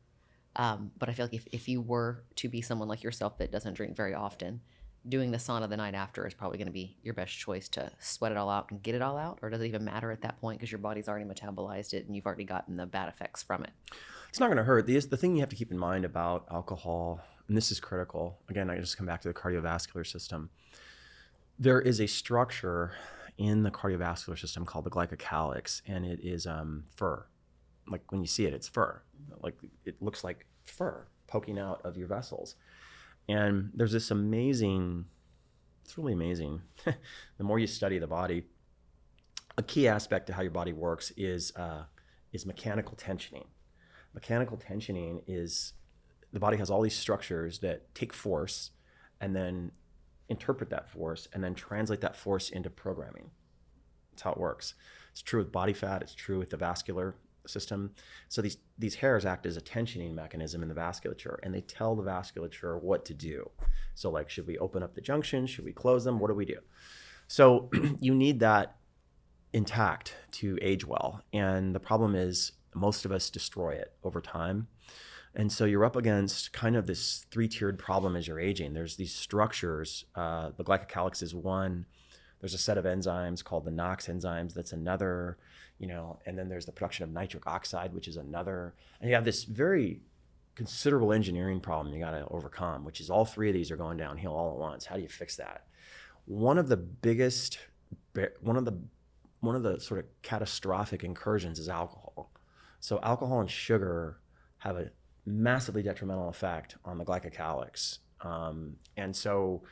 But I feel like if you were to be someone like yourself that doesn't drink very often, doing the sauna the night after is probably going to be your best choice to sweat it all out and get it all out. Or does it even matter at that point because your body's already metabolized it and you've already gotten the bad effects from it? It's not going to hurt. The thing you have to keep in mind about alcohol, and this is critical, again, I just come back to the cardiovascular system. There is a structure in the cardiovascular system called the glycocalyx, and it is fur. Like when you see it, it's fur. Like it looks like fur poking out of your vessels. And there's this amazing, it's really amazing. The more you study the body, a key aspect to how your body works is mechanical tensioning. Mechanical tensioning is the body has all these structures that take force and then interpret that force and then translate that force into programming. That's how it works. It's true with body fat. It's true with the vascular system. So these hairs act as a tensioning mechanism in the vasculature, and they tell the vasculature what to do. So like, should we open up the junctions? Should we close them? What do we do? So you need that intact to age well. And the problem is most of us destroy it over time. And so you're up against kind of this 3-tiered problem as you're aging. There's these structures. The glycocalyx is one. There's a set of enzymes called the NOx enzymes. That's another, and then there's the production of nitric oxide, which is another. And you have this very considerable engineering problem you got to overcome, which is all 3 of these are going downhill all at once. How do you fix that? One of the sort of catastrophic incursions is alcohol. So alcohol and sugar have a massively detrimental effect on the glycocalyx. And so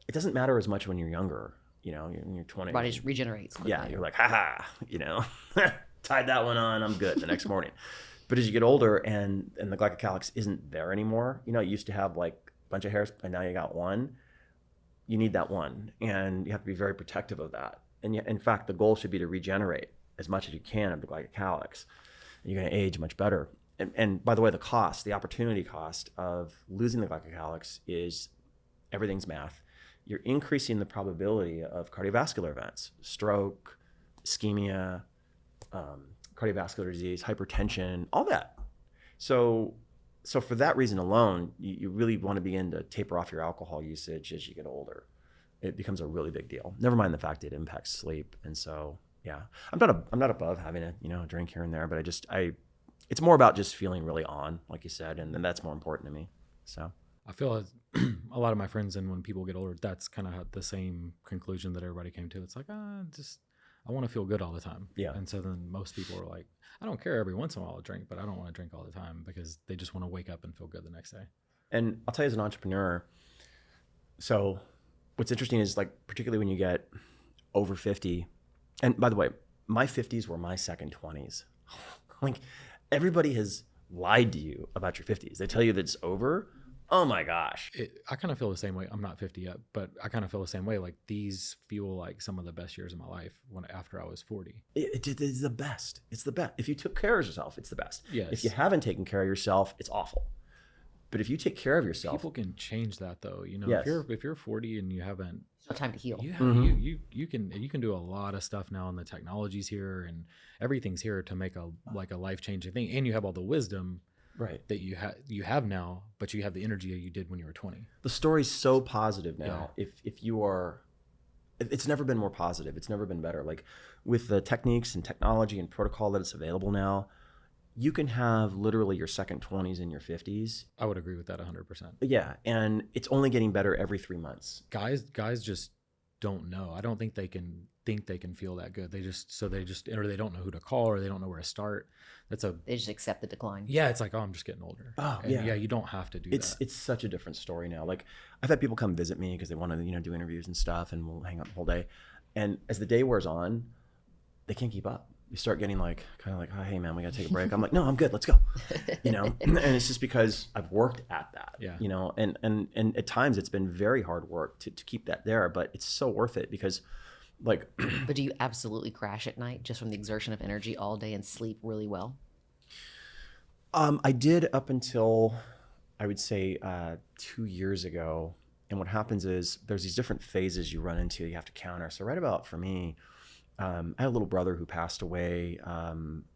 it doesn't matter as much when you're younger, in your 20s. Body just regenerates quickly. Yeah, you're like, haha, tied that one on, I'm good the next morning. But as you get older and the glycocalyx isn't there anymore, it used to have like a bunch of hairs and now you got one, you need that one. And you have to be very protective of that. And in fact, the goal should be to regenerate as much as you can of the glycocalyx. You're going to age much better. And by the way, the opportunity cost of losing the glycocalyx is everything's math. You're increasing the probability of cardiovascular events, stroke, ischemia, cardiovascular disease, hypertension, all that. So for that reason alone, you really want to begin to taper off your alcohol usage as you get older. It becomes a really big deal. Never mind the fact it impacts sleep. And so, yeah, I'm not above having a drink here and there, but it's more about just feeling really on, like you said, and that's more important to me. So I feel a lot of my friends, and when people get older, that's kind of the same conclusion that everybody came to. It's like, I want to feel good all the time. Yeah. And so then most people are like, I don't care every once in a while I'll drink, but I don't want to drink all the time because they just want to wake up and feel good the next day. And I'll tell you as an entrepreneur, so what's interesting is like, particularly when you get over 50, and by the way, my 50s were my second 20s. Like everybody has lied to you about your 50s. They tell you that it's over. Oh my gosh. I kind of feel the same way. I'm not 50 yet, but I kind of feel the same way. Like these feel like some of the best years of my life after I was 40. It is the best. It's the best. If you took care of yourself, it's the best. Yes. If you haven't taken care of yourself, it's awful. But if you take care of yourself, people can change that though. Yes. If you're 40 and you haven't, no time to heal. you can do a lot of stuff now, and the technology's here and everything's here to make a life-changing thing, and you have all the wisdom right, that you have now, but you have the energy you did when you were 20. The story's so positive now. Yeah. If you are, it's never been more positive. It's never been better. Like with the techniques and technology and protocol that it's available now, you can have literally your second 20s and your 50s. I would agree with that 100%. Yeah, and it's only getting better every 3 months. Guys just don't know. I don't think they can feel that good. They don't know who to call, or they don't know where to start. They just accept the decline. Yeah, it's like, oh, I'm just getting older. Oh, and yeah. You don't have to do that. It's such a different story now. Like I've had people come visit me because they want to do interviews and stuff, and we'll hang out the whole day. And as the day wears on, they can't keep up. You start getting like, kind of like, oh, hey man, we got to take a break. I'm like, no, I'm good. Let's go. And it's just because I've worked at that, and at times it's been very hard work to keep that there, but it's so worth it because like. But do you absolutely crash at night just from the exertion of energy all day and sleep really well? I did up until I would say 2 years ago. what happens is there's these different phases you run into, you have to counter. So right about, for me, I had a little brother who passed away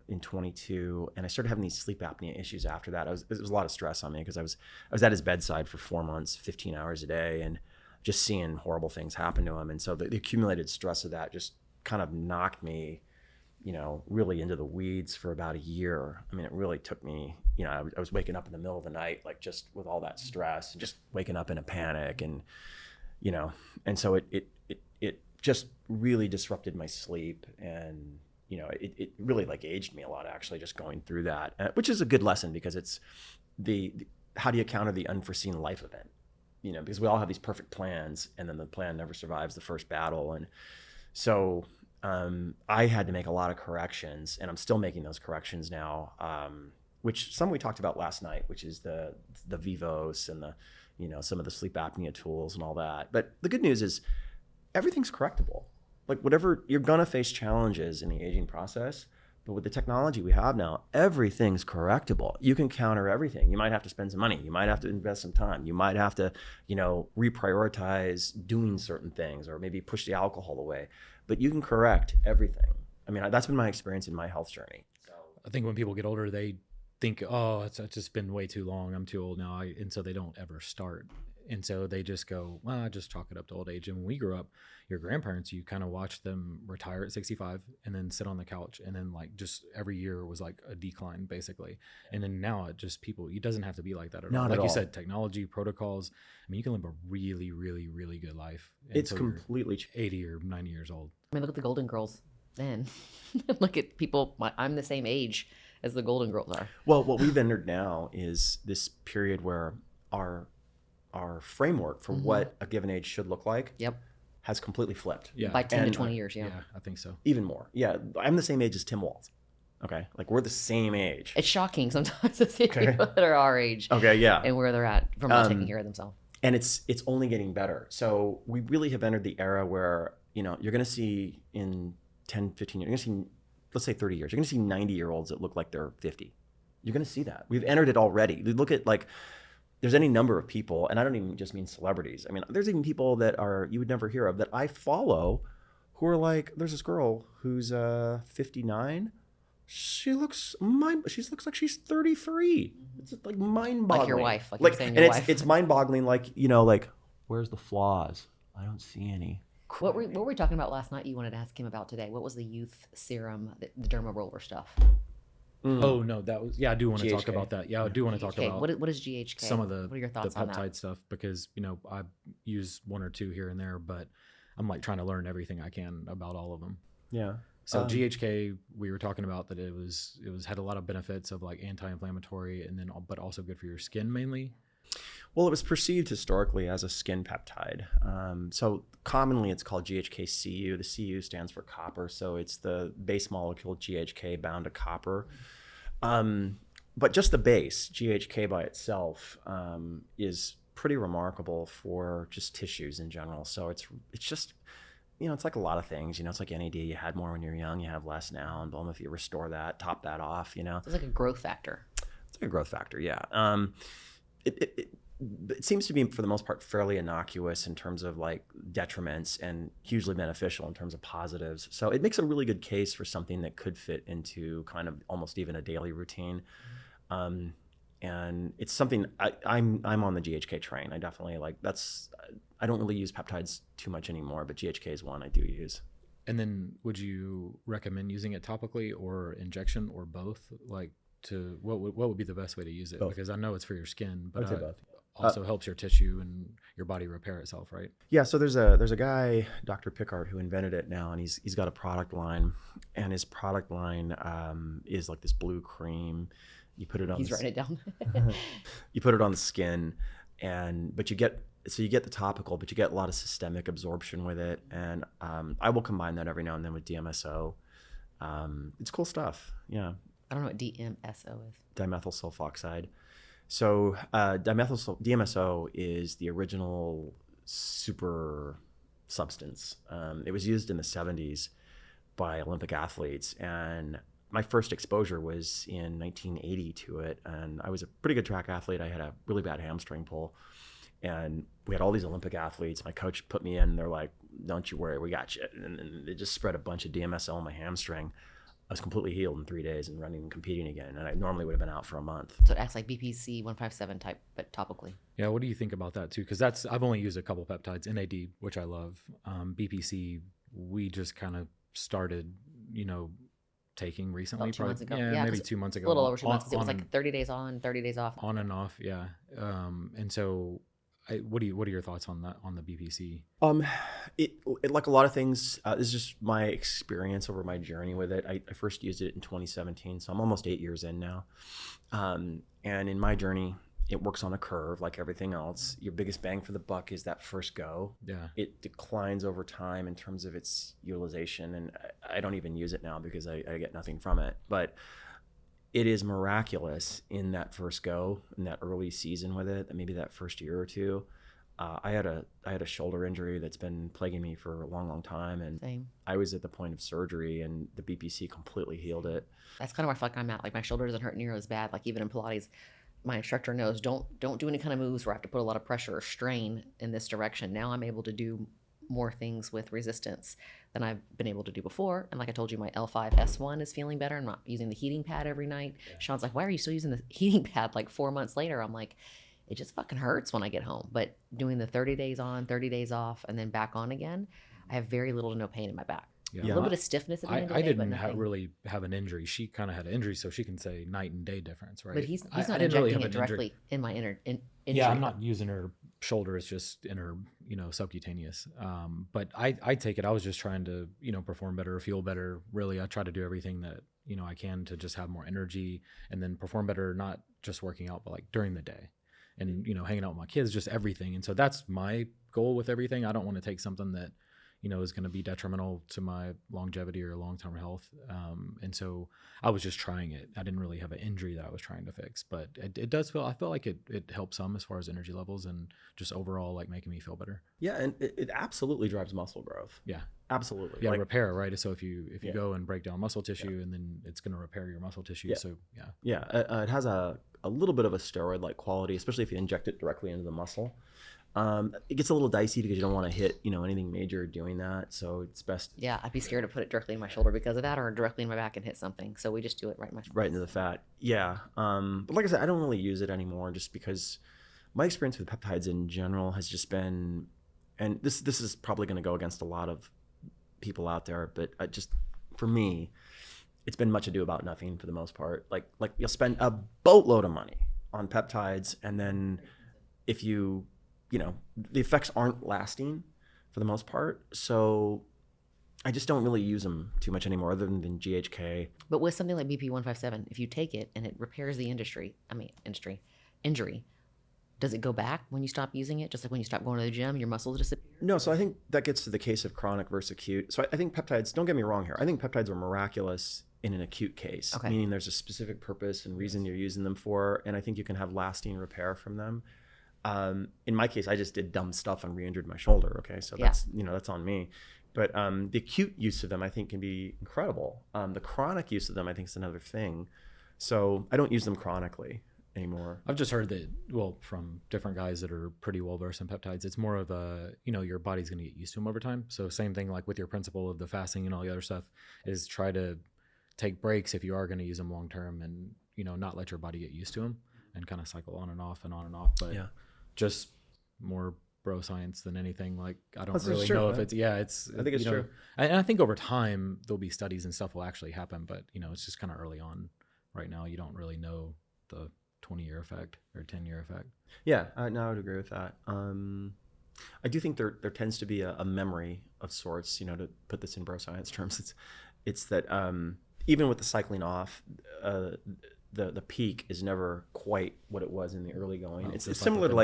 in 22, and I started having these sleep apnea issues after that. It was a lot of stress on me because I was at his bedside for 4 months, 15 hours a day, and just seeing horrible things happen to him. And so the accumulated stress of that just kind of knocked me, really into the weeds for about a year. I mean, it really took me, I was waking up in the middle of the night, like just with all that stress and just waking up in a panic, and, and so it just really disrupted my sleep, and it really like aged me a lot, actually, just going through that, which is a good lesson, because it's the how do you counter the unforeseen life event, because we all have these perfect plans, and then the plan never survives the first battle. And so I had to make a lot of corrections, and I'm still making those corrections now, which some we talked about last night, which is the Vivos and the some of the sleep apnea tools and all that. But the good news is everything's correctable. Like, whatever, you're gonna face challenges in the aging process, but with the technology we have now, everything's correctable. You can counter everything. You might have to spend some money. You might have to invest some time. You might have to, reprioritize doing certain things, or maybe push the alcohol away, but you can correct everything. I mean, that's been my experience in my health journey. So I think when people get older, they think, oh, it's just been way too long. I'm too old now. And so they don't ever start. And so they just go, well, I just chalk it up to old age. And when we grew up, your grandparents, you kind of watched them retire at 65 and then sit on the couch. And then like just every year was like a decline, basically. And then now it just it doesn't have to be like that at all. Like you said, technology, protocols. I mean, you can live a really, really, really good life. It's completely 80 or 90 years old. I mean, look at the Golden Girls then. Look at people. I'm the same age as the Golden Girls are. Well, what we've entered now is this period where our framework for what a given age should look like has completely flipped. Yeah. By 10 to 20 years, Yeah, I think so. Even more. Yeah. I'm the same age as Tim Walz. Okay. Like, we're the same age. It's shocking sometimes to see people that are our age. Okay, yeah. And where they're at from not taking care of themselves. And it's only getting better. So we really have entered the era where, you're going to see in 10, 15 years, you're going to see, let's say 30 years, you're going to see 90-year-olds that look like they're 50. You're going to see that. We've entered it already. You look at, like, there's any number of people, and I don't even just mean celebrities. I mean, there's even people that you would never hear of that I follow, who are like, there's this girl who's 59. She looks like she's 33. It's like mind-boggling. Like your wife, like you're saying your wife. It's mind-boggling. Like, like, where's the flaws? I don't see any. What were we talking about last night? You wanted to ask him about today. What was the youth serum, the derma roller stuff? Oh no, that was I do want to talk about that. Yeah, I do want to talk about what is GHK? Some of the what are your thoughts the on peptide that? stuff, because I use one or two here and there, but I'm like trying to learn everything I can about all of them. Yeah. So GHK, we were talking about that it had a lot of benefits of like anti-inflammatory, and then but also good for your skin mainly. Well, it was perceived historically as a skin peptide. So commonly it's called GHK-Cu. The Cu stands for copper. So it's the base molecule GHK bound to copper. But just the base, GHK by itself, is pretty remarkable for just tissues in general. So it's just, it's like a lot of things. It's like NAD. You had more when you're young, you have less now. And boom, if you restore that, top that off, It's like a growth factor. It's like a growth factor, yeah. It seems to be, for the most part, fairly innocuous in terms of like detriments, and hugely beneficial in terms of positives. So it makes a really good case for something that could fit into kind of almost even a daily routine. And it's something I'm on the GHK train. I definitely I don't really use peptides too much anymore, but GHK is one I do use. And then would you recommend using it topically or injection or both? Like, what would be the best way to use it? Both. Because I know it's for your skin, but I'd say both. Also helps your tissue and your body repair itself, right? Yeah, so there's a guy, Dr. Pickard, who invented it now, and he's got a product line, and his product line is like this blue cream. You put it on. He's writing it down. You put it on the skin, but you get the topical, but you get a lot of systemic absorption with it, and I will combine that every now and then with DMSO. It's cool stuff. Yeah. I don't know what DMSO is. Dimethyl sulfoxide. So DMSO is the original super substance. It was used in the 70s by Olympic athletes, and my first exposure was in 1980 to it. And I was a pretty good track athlete. I had a really bad hamstring pull, and we had all these Olympic athletes. My coach put me in. They're like, "Don't you worry, we got you." And they just spread a bunch of DMSL on my hamstring. I was completely healed in 3 days and running and competing again. And I normally would have been out for a month. So it acts like BPC 157 type, but topically. Yeah. What do you think about that too? Because I've only used a couple peptides, NAD, which I love. BPC, we just kind of started, taking recently. About 2 months ago. Yeah, maybe 2 months ago. A little over 2 months. It was like 30 days on, 30 days off. On and off, yeah. And so, what are your thoughts on that, on the BPC? It like a lot of things. This is just my experience over my journey with it. I first used it in 2017, so I'm almost 8 years in now. And in my journey, it works on a curve like everything else. Your biggest bang for the buck is that first go. Yeah. It declines over time in terms of its utilization, and I don't even use it now because I get nothing from it. But it is miraculous in that first go, in that early season with it, maybe that first year or two. I had a shoulder injury that's been plaguing me for a long time, and Same. I was at the point of surgery, and the BPC completely healed it. That's kind of where I feel like I'm at. Like my shoulder doesn't hurt near as bad. Like even in Pilates, my instructor knows don't do any kind of moves where I have to put a lot of pressure or strain in this direction. Now I'm able to do more things with resistance than I've been able to do before. And like I told you, my L5S1 is feeling better. I'm not using the heating pad every night. Yeah. Sean's like, why are you still using the heating pad like 4 months later? I'm like, it just fucking hurts when I get home. But doing the 30 days on, 30 days off, and then back on again, I have very little to no pain in my back. Yeah. A little bit of stiffness at the end of the day, I didn't but really have an injury. She kind of had an injury, so she can say night and day difference, right? But he's I not didn't really injecting have it an injury. directly in my injury. Yeah, I'm not using her shoulder. It's just in her, subcutaneous. But I take it. I was just trying to, perform better, feel better. Really, I try to do everything that, I can to just have more energy and then perform better, not just working out, but like during the day and, hanging out with my kids, just everything. And so that's my goal with everything. I don't want to take something that, is going to be detrimental to my longevity or long-term health. And so I was just trying it. I didn't really have an injury that I was trying to fix, but it does I feel like it helps some as far as energy levels and just overall like making me feel better. Yeah. And it absolutely drives muscle growth. Yeah. Absolutely. Yeah. Repair, right? So if you go and break down muscle tissue and then it's going to repair your muscle tissue. Yeah. So yeah. Yeah. It has a little bit of a steroid-like quality, especially if you inject it directly into the muscle. It gets a little dicey because you don't want to hit, anything major doing that. So it's best. Yeah, I'd be scared to put it directly in my shoulder because of that, or directly in my back and hit something. So we just do it right into the fat. Yeah. But like I said, I don't really use it anymore just because my experience with peptides in general has just been, and this is probably going to go against a lot of people out there, but for me, it's been much ado about nothing for the most part. Like you'll spend a boatload of money on peptides, and then if the effects aren't lasting for the most part. So I just don't really use them too much anymore other than GHK. But with something like BP 157, if you take it and it repairs the injury, does it go back when you stop using it? Just like when you stop going to the gym, your muscles disappear? No, so I think that gets to the case of chronic versus acute. So I think peptides, don't get me wrong here, I think peptides are miraculous in an acute case, okay. Meaning there's a specific purpose and reason you're using them for, and I think you can have lasting repair from them. In my case, I just did dumb stuff and re-injured my shoulder. Okay. So that's, that's on me. But the acute use of them, I think, can be incredible. The chronic use of them, I think, is another thing. So I don't use them chronically anymore. I've just heard that, from different guys that are pretty well versed in peptides, it's more of a, your body's going to get used to them over time. So same thing like with your principle of the fasting and all the other stuff is try to take breaks if you are going to use them long term and, not let your body get used to them and kind of cycle on and off and on and off. But yeah. Just more bro science than anything. Like I don't really know if it's I think it's true. And I think over time there'll be studies and stuff will actually happen, but it's just kind of early on right now. You don't really know the 20-year effect or 10-year effect. Yeah, no, I would agree with that. I do think there tends to be a memory of sorts, to put this in bro science terms. It's that even with the cycling off, the peak is never quite what it was in the early going. It's similar to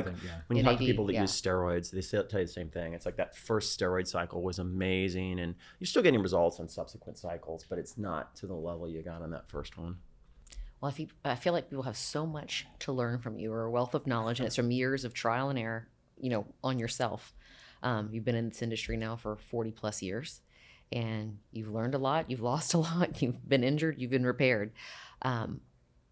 when you talk to people that use steroids, they tell you the same thing. It's like that first steroid cycle was amazing and you're still getting results on subsequent cycles, but it's not to the level you got on that first one. Well, I feel like people have so much to learn from you, or a wealth of knowledge, and it's from years of trial and error, on yourself. You've been in this industry now for 40 plus years and you've learned a lot, you've lost a lot, you've been injured, you've been repaired.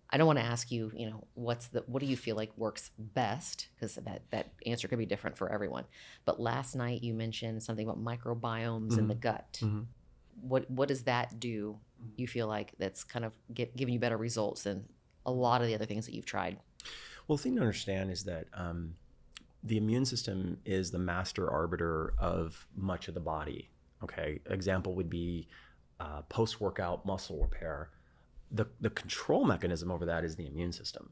I don't want to ask you, what do you feel like works best? Because that answer could be different for everyone. But last night you mentioned something about microbiomes in the gut. Mm-hmm. What does that do? You feel like that's kind of giving you better results than a lot of the other things that you've tried? Well, the thing to understand is that the immune system is the master arbiter of much of the body. Okay, example would be post-workout muscle repair. The control mechanism over that is the immune system.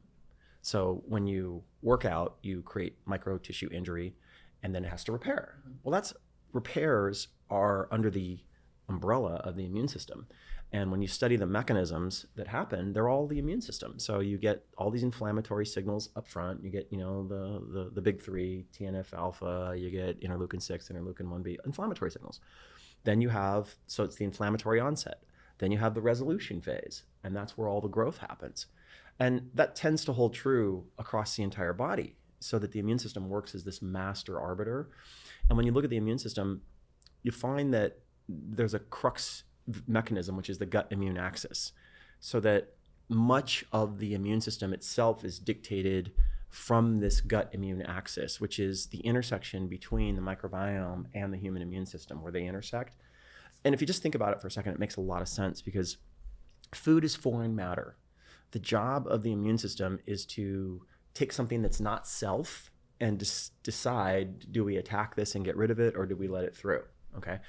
So when you work out, you create micro tissue injury, and then it has to repair. Well, repairs are under the umbrella of the immune system. And when you study the mechanisms that happen, they're all the immune system. So you get all these inflammatory signals up front. You get, the big three, TNF alpha, you get interleukin 6, interleukin 1b, inflammatory signals. Then so it's the inflammatory onset. Then you have the resolution phase, and that's where all the growth happens. And that tends to hold true across the entire body, so that the immune system works as this master arbiter. And when you look at the immune system, you find that there's a crux mechanism, which is the gut immune axis, so that much of the immune system itself is dictated from this gut immune axis, which is the intersection between the microbiome and the human immune system, where they intersect. And if you just think about it for a second, it makes a lot of sense, because food is foreign matter. The job of the immune system is to take something that's not self and decide, do we attack this and get rid of it, or do we let it through? Okay.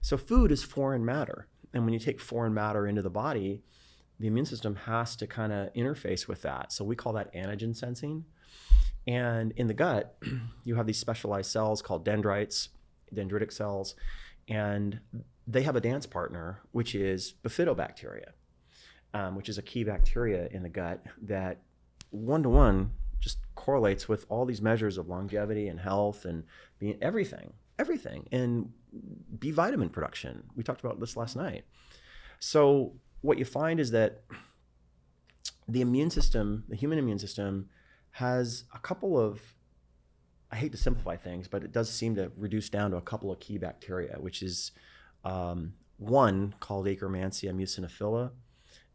So food is foreign matter. And when you take foreign matter into the body, the immune system has to kind of interface with that. So we call that antigen sensing. And in the gut, you have these specialized cells called dendrites, dendritic cells, and they have a dance partner, which is bifidobacteria, which is a key bacteria in the gut that one-to-one just correlates with all these measures of longevity and health and being everything, and B vitamin production. We talked about this last night. So what you find is that the immune system, the human immune system, has a couple of, I hate to simplify things, but it does seem to reduce down to a couple of key bacteria, which is one called Akkermansia muciniphila.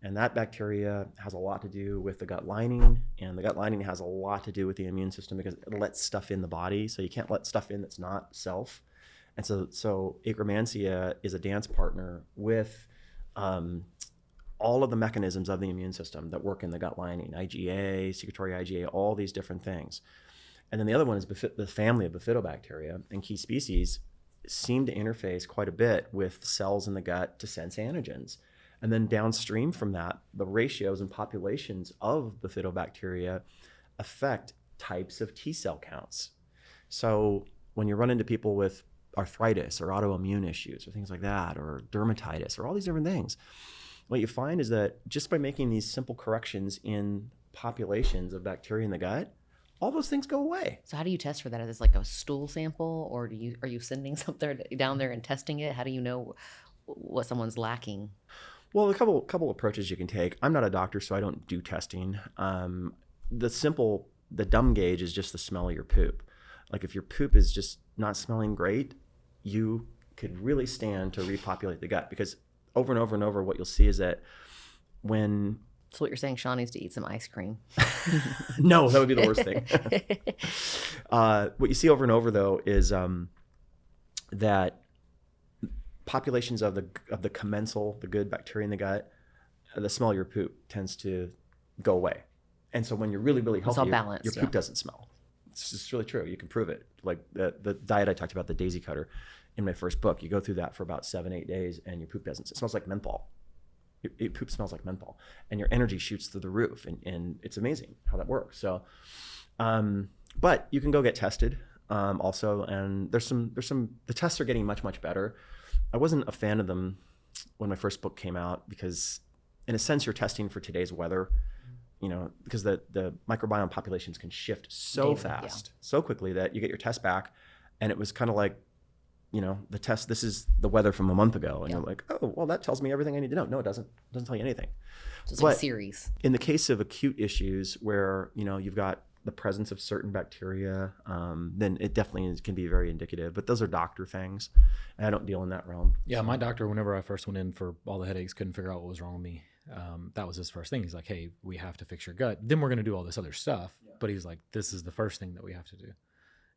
And that bacteria has a lot to do with the gut lining, and the gut lining has a lot to do with the immune system, because it lets stuff in the body. So you can't let stuff in that's not self. And so Akkermansia is a dance partner with all of the mechanisms of the immune system that work in the gut lining, IgA, secretory IgA, all these different things. And then the other one is the family of bifidobacteria, and key species seem to interface quite a bit with cells in the gut to sense antigens. And then downstream from that, the ratios and populations of bifidobacteria affect types of T cell counts. So when you run into people with arthritis or autoimmune issues or things like that, or dermatitis or all these different things, what you find is that just by making these simple corrections in populations of bacteria in the gut, all those things go away. So how do you test for that? Is this like a stool sample, or are you sending something down there and testing it? How do you know what someone's lacking? Well, a couple approaches you can take. I'm not a doctor, so I don't do testing. The dumb gauge is just the smell of your poop. Like if your poop is just not smelling great, you could really stand to repopulate the gut, because over and over and over, what you'll see is that when... So what you're saying, Sean needs to eat some ice cream. No, that would be the worst thing. What you see over and over, though, is that populations of the commensal, the good bacteria in the gut, the smell of your poop tends to go away. And so when you're really, really healthy, your poop doesn't smell. It's just really true. You can prove it. Like the diet I talked about, the daisy cutter, in my first book, you go through that for about 7-8 days and your poop doesn't. It smells like menthol. Your poop smells like menthol, and your energy shoots through the roof, and it's amazing how that works. So, but you can go get tested also, and there's some. The tests are getting much, much better. I wasn't a fan of them when my first book came out, because in a sense you're testing for today's weather, because the microbiome populations can shift so fast, so quickly, that you get your test back and it was kind of like, the test, this is the weather from a month ago. And you're like, oh, well, that tells me everything I need to know. No, it doesn't. It doesn't tell you anything. So it's like a series. In the case of acute issues where, you've got the presence of certain bacteria, then it definitely can be very indicative. But those are doctor things. And I don't deal in that realm. Yeah, my doctor, whenever I first went in for all the headaches, couldn't figure out what was wrong with me. That was his first thing. He's like, hey, we have to fix your gut. Then we're going to do all this other stuff. Yeah. But he's like, this is the first thing that we have to do.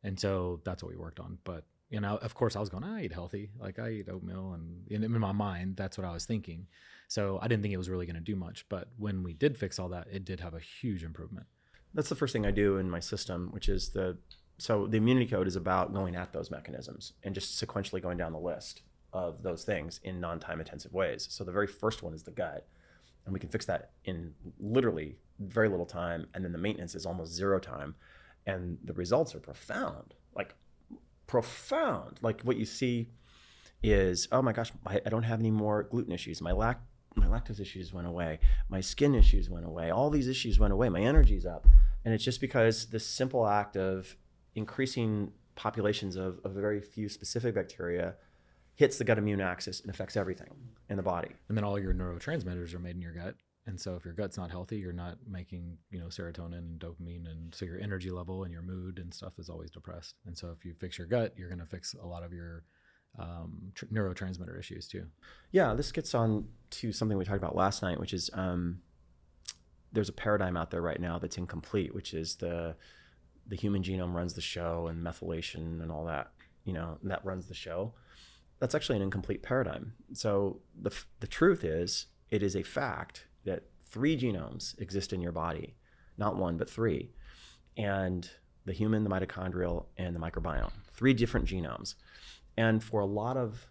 And so that's what we worked on. But, of course I was going, I eat healthy. Like I eat oatmeal, and in my mind, that's what I was thinking. So I didn't think it was really going to do much. But when we did fix all that, it did have a huge improvement. That's the first thing I do in my system, which is so the immunity code is about going at those mechanisms and just sequentially going down the list of those things in non-time intensive ways. So the very first one is the gut, and we can fix that in literally very little time. And then the maintenance is almost 0 time. And the results are profound. Like what you see is, oh my gosh, I don't have any more gluten issues. My lactose issues went away. My skin issues went away. All these issues went away. My energy's up. And it's just because this simple act of increasing populations of a very few specific bacteria hits the gut immune axis and affects everything in the body. And then all your neurotransmitters are made in your gut. And so if your gut's not healthy, you're not making, serotonin and dopamine. And so your energy level and your mood and stuff is always depressed. And so if you fix your gut, you're going to fix a lot of your neurotransmitter issues too. Yeah, this gets on to something we talked about last night, which is there's a paradigm out there right now that's incomplete, which is the human genome runs the show, and methylation and all that, that runs the show. That's actually an incomplete paradigm. So the truth is, it is a fact that 3 genomes exist in your body, not 1, but 3. And the human, the mitochondrial, and the microbiome, 3 different genomes. And for a lot of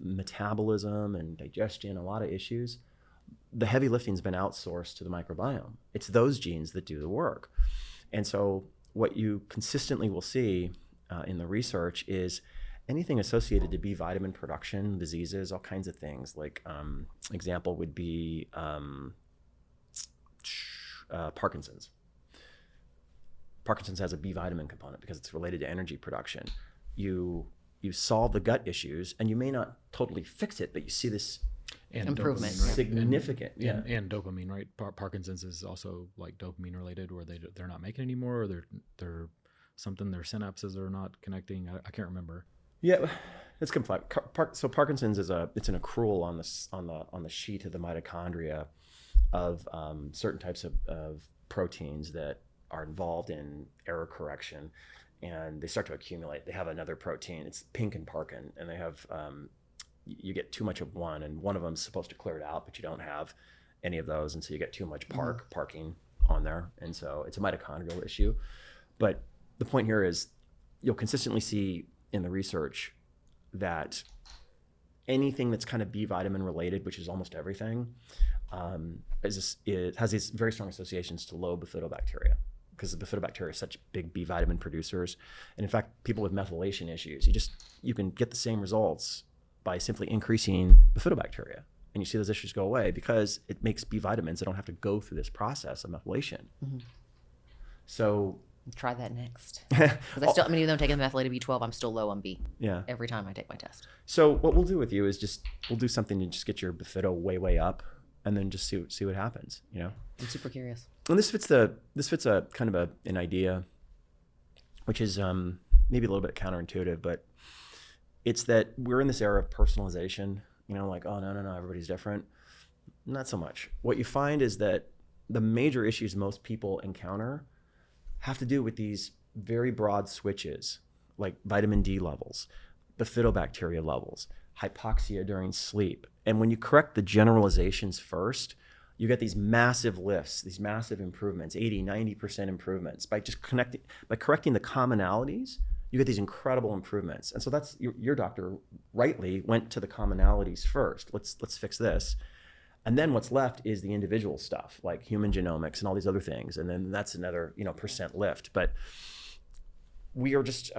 metabolism and digestion, a lot of issues, the heavy lifting's been outsourced to the microbiome. It's those genes that do the work. And so what you consistently will see in the research is anything associated to B vitamin production, diseases, all kinds of things. Like example would be Parkinson's. Parkinson's has a B vitamin component because it's related to energy production. You solve the gut issues, and you may not totally fix it, but you see this improvement, significant, and dopamine, right? Parkinson's is also like dopamine related, where they're not making anymore, or they're something, their synapses are not connecting. I can't remember. Yeah, it's complex. So Parkinson's it's an accrual on the sheet of the mitochondria of certain types of proteins that are involved in error correction, and they start to accumulate. They have another protein. It's pink and parkin, and they have you get too much of one, and one of them is supposed to clear it out, but you don't have any of those, and so you get too much parking on there, and so it's a mitochondrial issue. But the point here is, you'll consistently see in the research that anything that's kind of B vitamin related, which is almost everything, it has these very strong associations to low bifidobacteria, because the bifidobacteria are such big B vitamin producers. And in fact, people with methylation issues, you can get the same results by simply increasing bifidobacteria, and you see those issues go away because it makes B vitamins that don't have to go through this process of methylation. Mm-hmm. So try that next. Because even though I'm taking methylated B12, I'm still low on B. Yeah. Every time I take my test. So what we'll do with you is we'll do something to just get your bifido way up, and then just see what happens. I'm super curious. And this fits a kind of an idea, which is maybe a little bit counterintuitive, but it's that we're in this era of personalization. Like, oh no, everybody's different. Not so much. What you find is that the major issues most people encounter have to do with these very broad switches, like vitamin D levels, bifidobacteria levels, hypoxia during sleep. And when you correct the generalizations first, you get these massive lifts, these massive improvements, 80, 90% improvements. By correcting the commonalities, you get these incredible improvements. And so that's your doctor rightly went to the commonalities first. Let's fix this. And then what's left is the individual stuff, like human genomics and all these other things. And then that's another, percent lift. But we are just,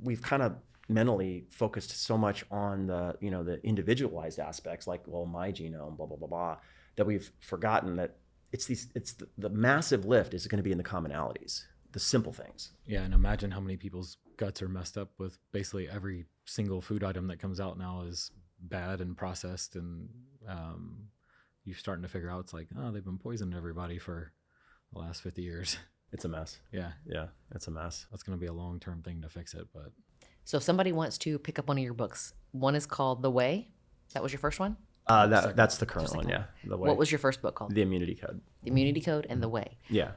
we've kind of mentally focused so much on the, the individualized aspects, like, well, my genome, blah, blah, blah, blah, that we've forgotten that the massive lift is going to be in the commonalities, the simple things. Yeah. And imagine how many people's guts are messed up with basically every single food item that comes out now is bad and processed, and you're starting to figure out, it's like, oh, they've been poisoning everybody for the last 50 years. It's a mess. Yeah, it's a mess. That's going to be a long-term thing to fix it. But so if somebody wants to pick up one of your books, one is called The Way. That was your first one? That's the current one. second Yeah. The way. What was your first book called? The Immunity Code. The Immunity Code and The Way. Yeah.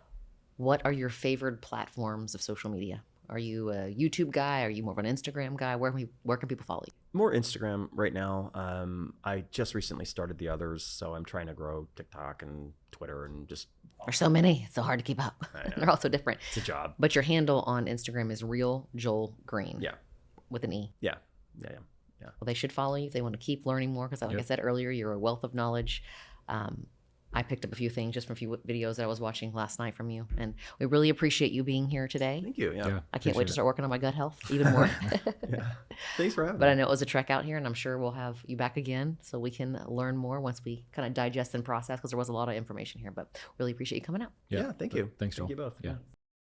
What are your favorite platforms of social media? Are you a YouTube guy? Are you more of an Instagram guy? Where can people follow you? More Instagram right now. I just recently started the others, so I'm trying to grow TikTok and Twitter and just. There's so many. It's so hard to keep up. They're all so different. It's a job. But your handle on Instagram is Real Joel Greene. Yeah. With an E. Yeah. Well, they should follow you if they want to keep learning more because, like I said earlier, you're a wealth of knowledge. I picked up a few things just from a few videos that I was watching last night from you, and we really appreciate you being here today. Thank you. Yeah. I can't wait to start working on my gut health even more. Yeah. Thanks for having me. But I know it was a trek out here, and I'm sure we'll have you back again so we can learn more once we kind of digest and process because there was a lot of information here. But really appreciate you coming out. Yeah. Thank you. Thanks, Joel. Thank you both. Yeah.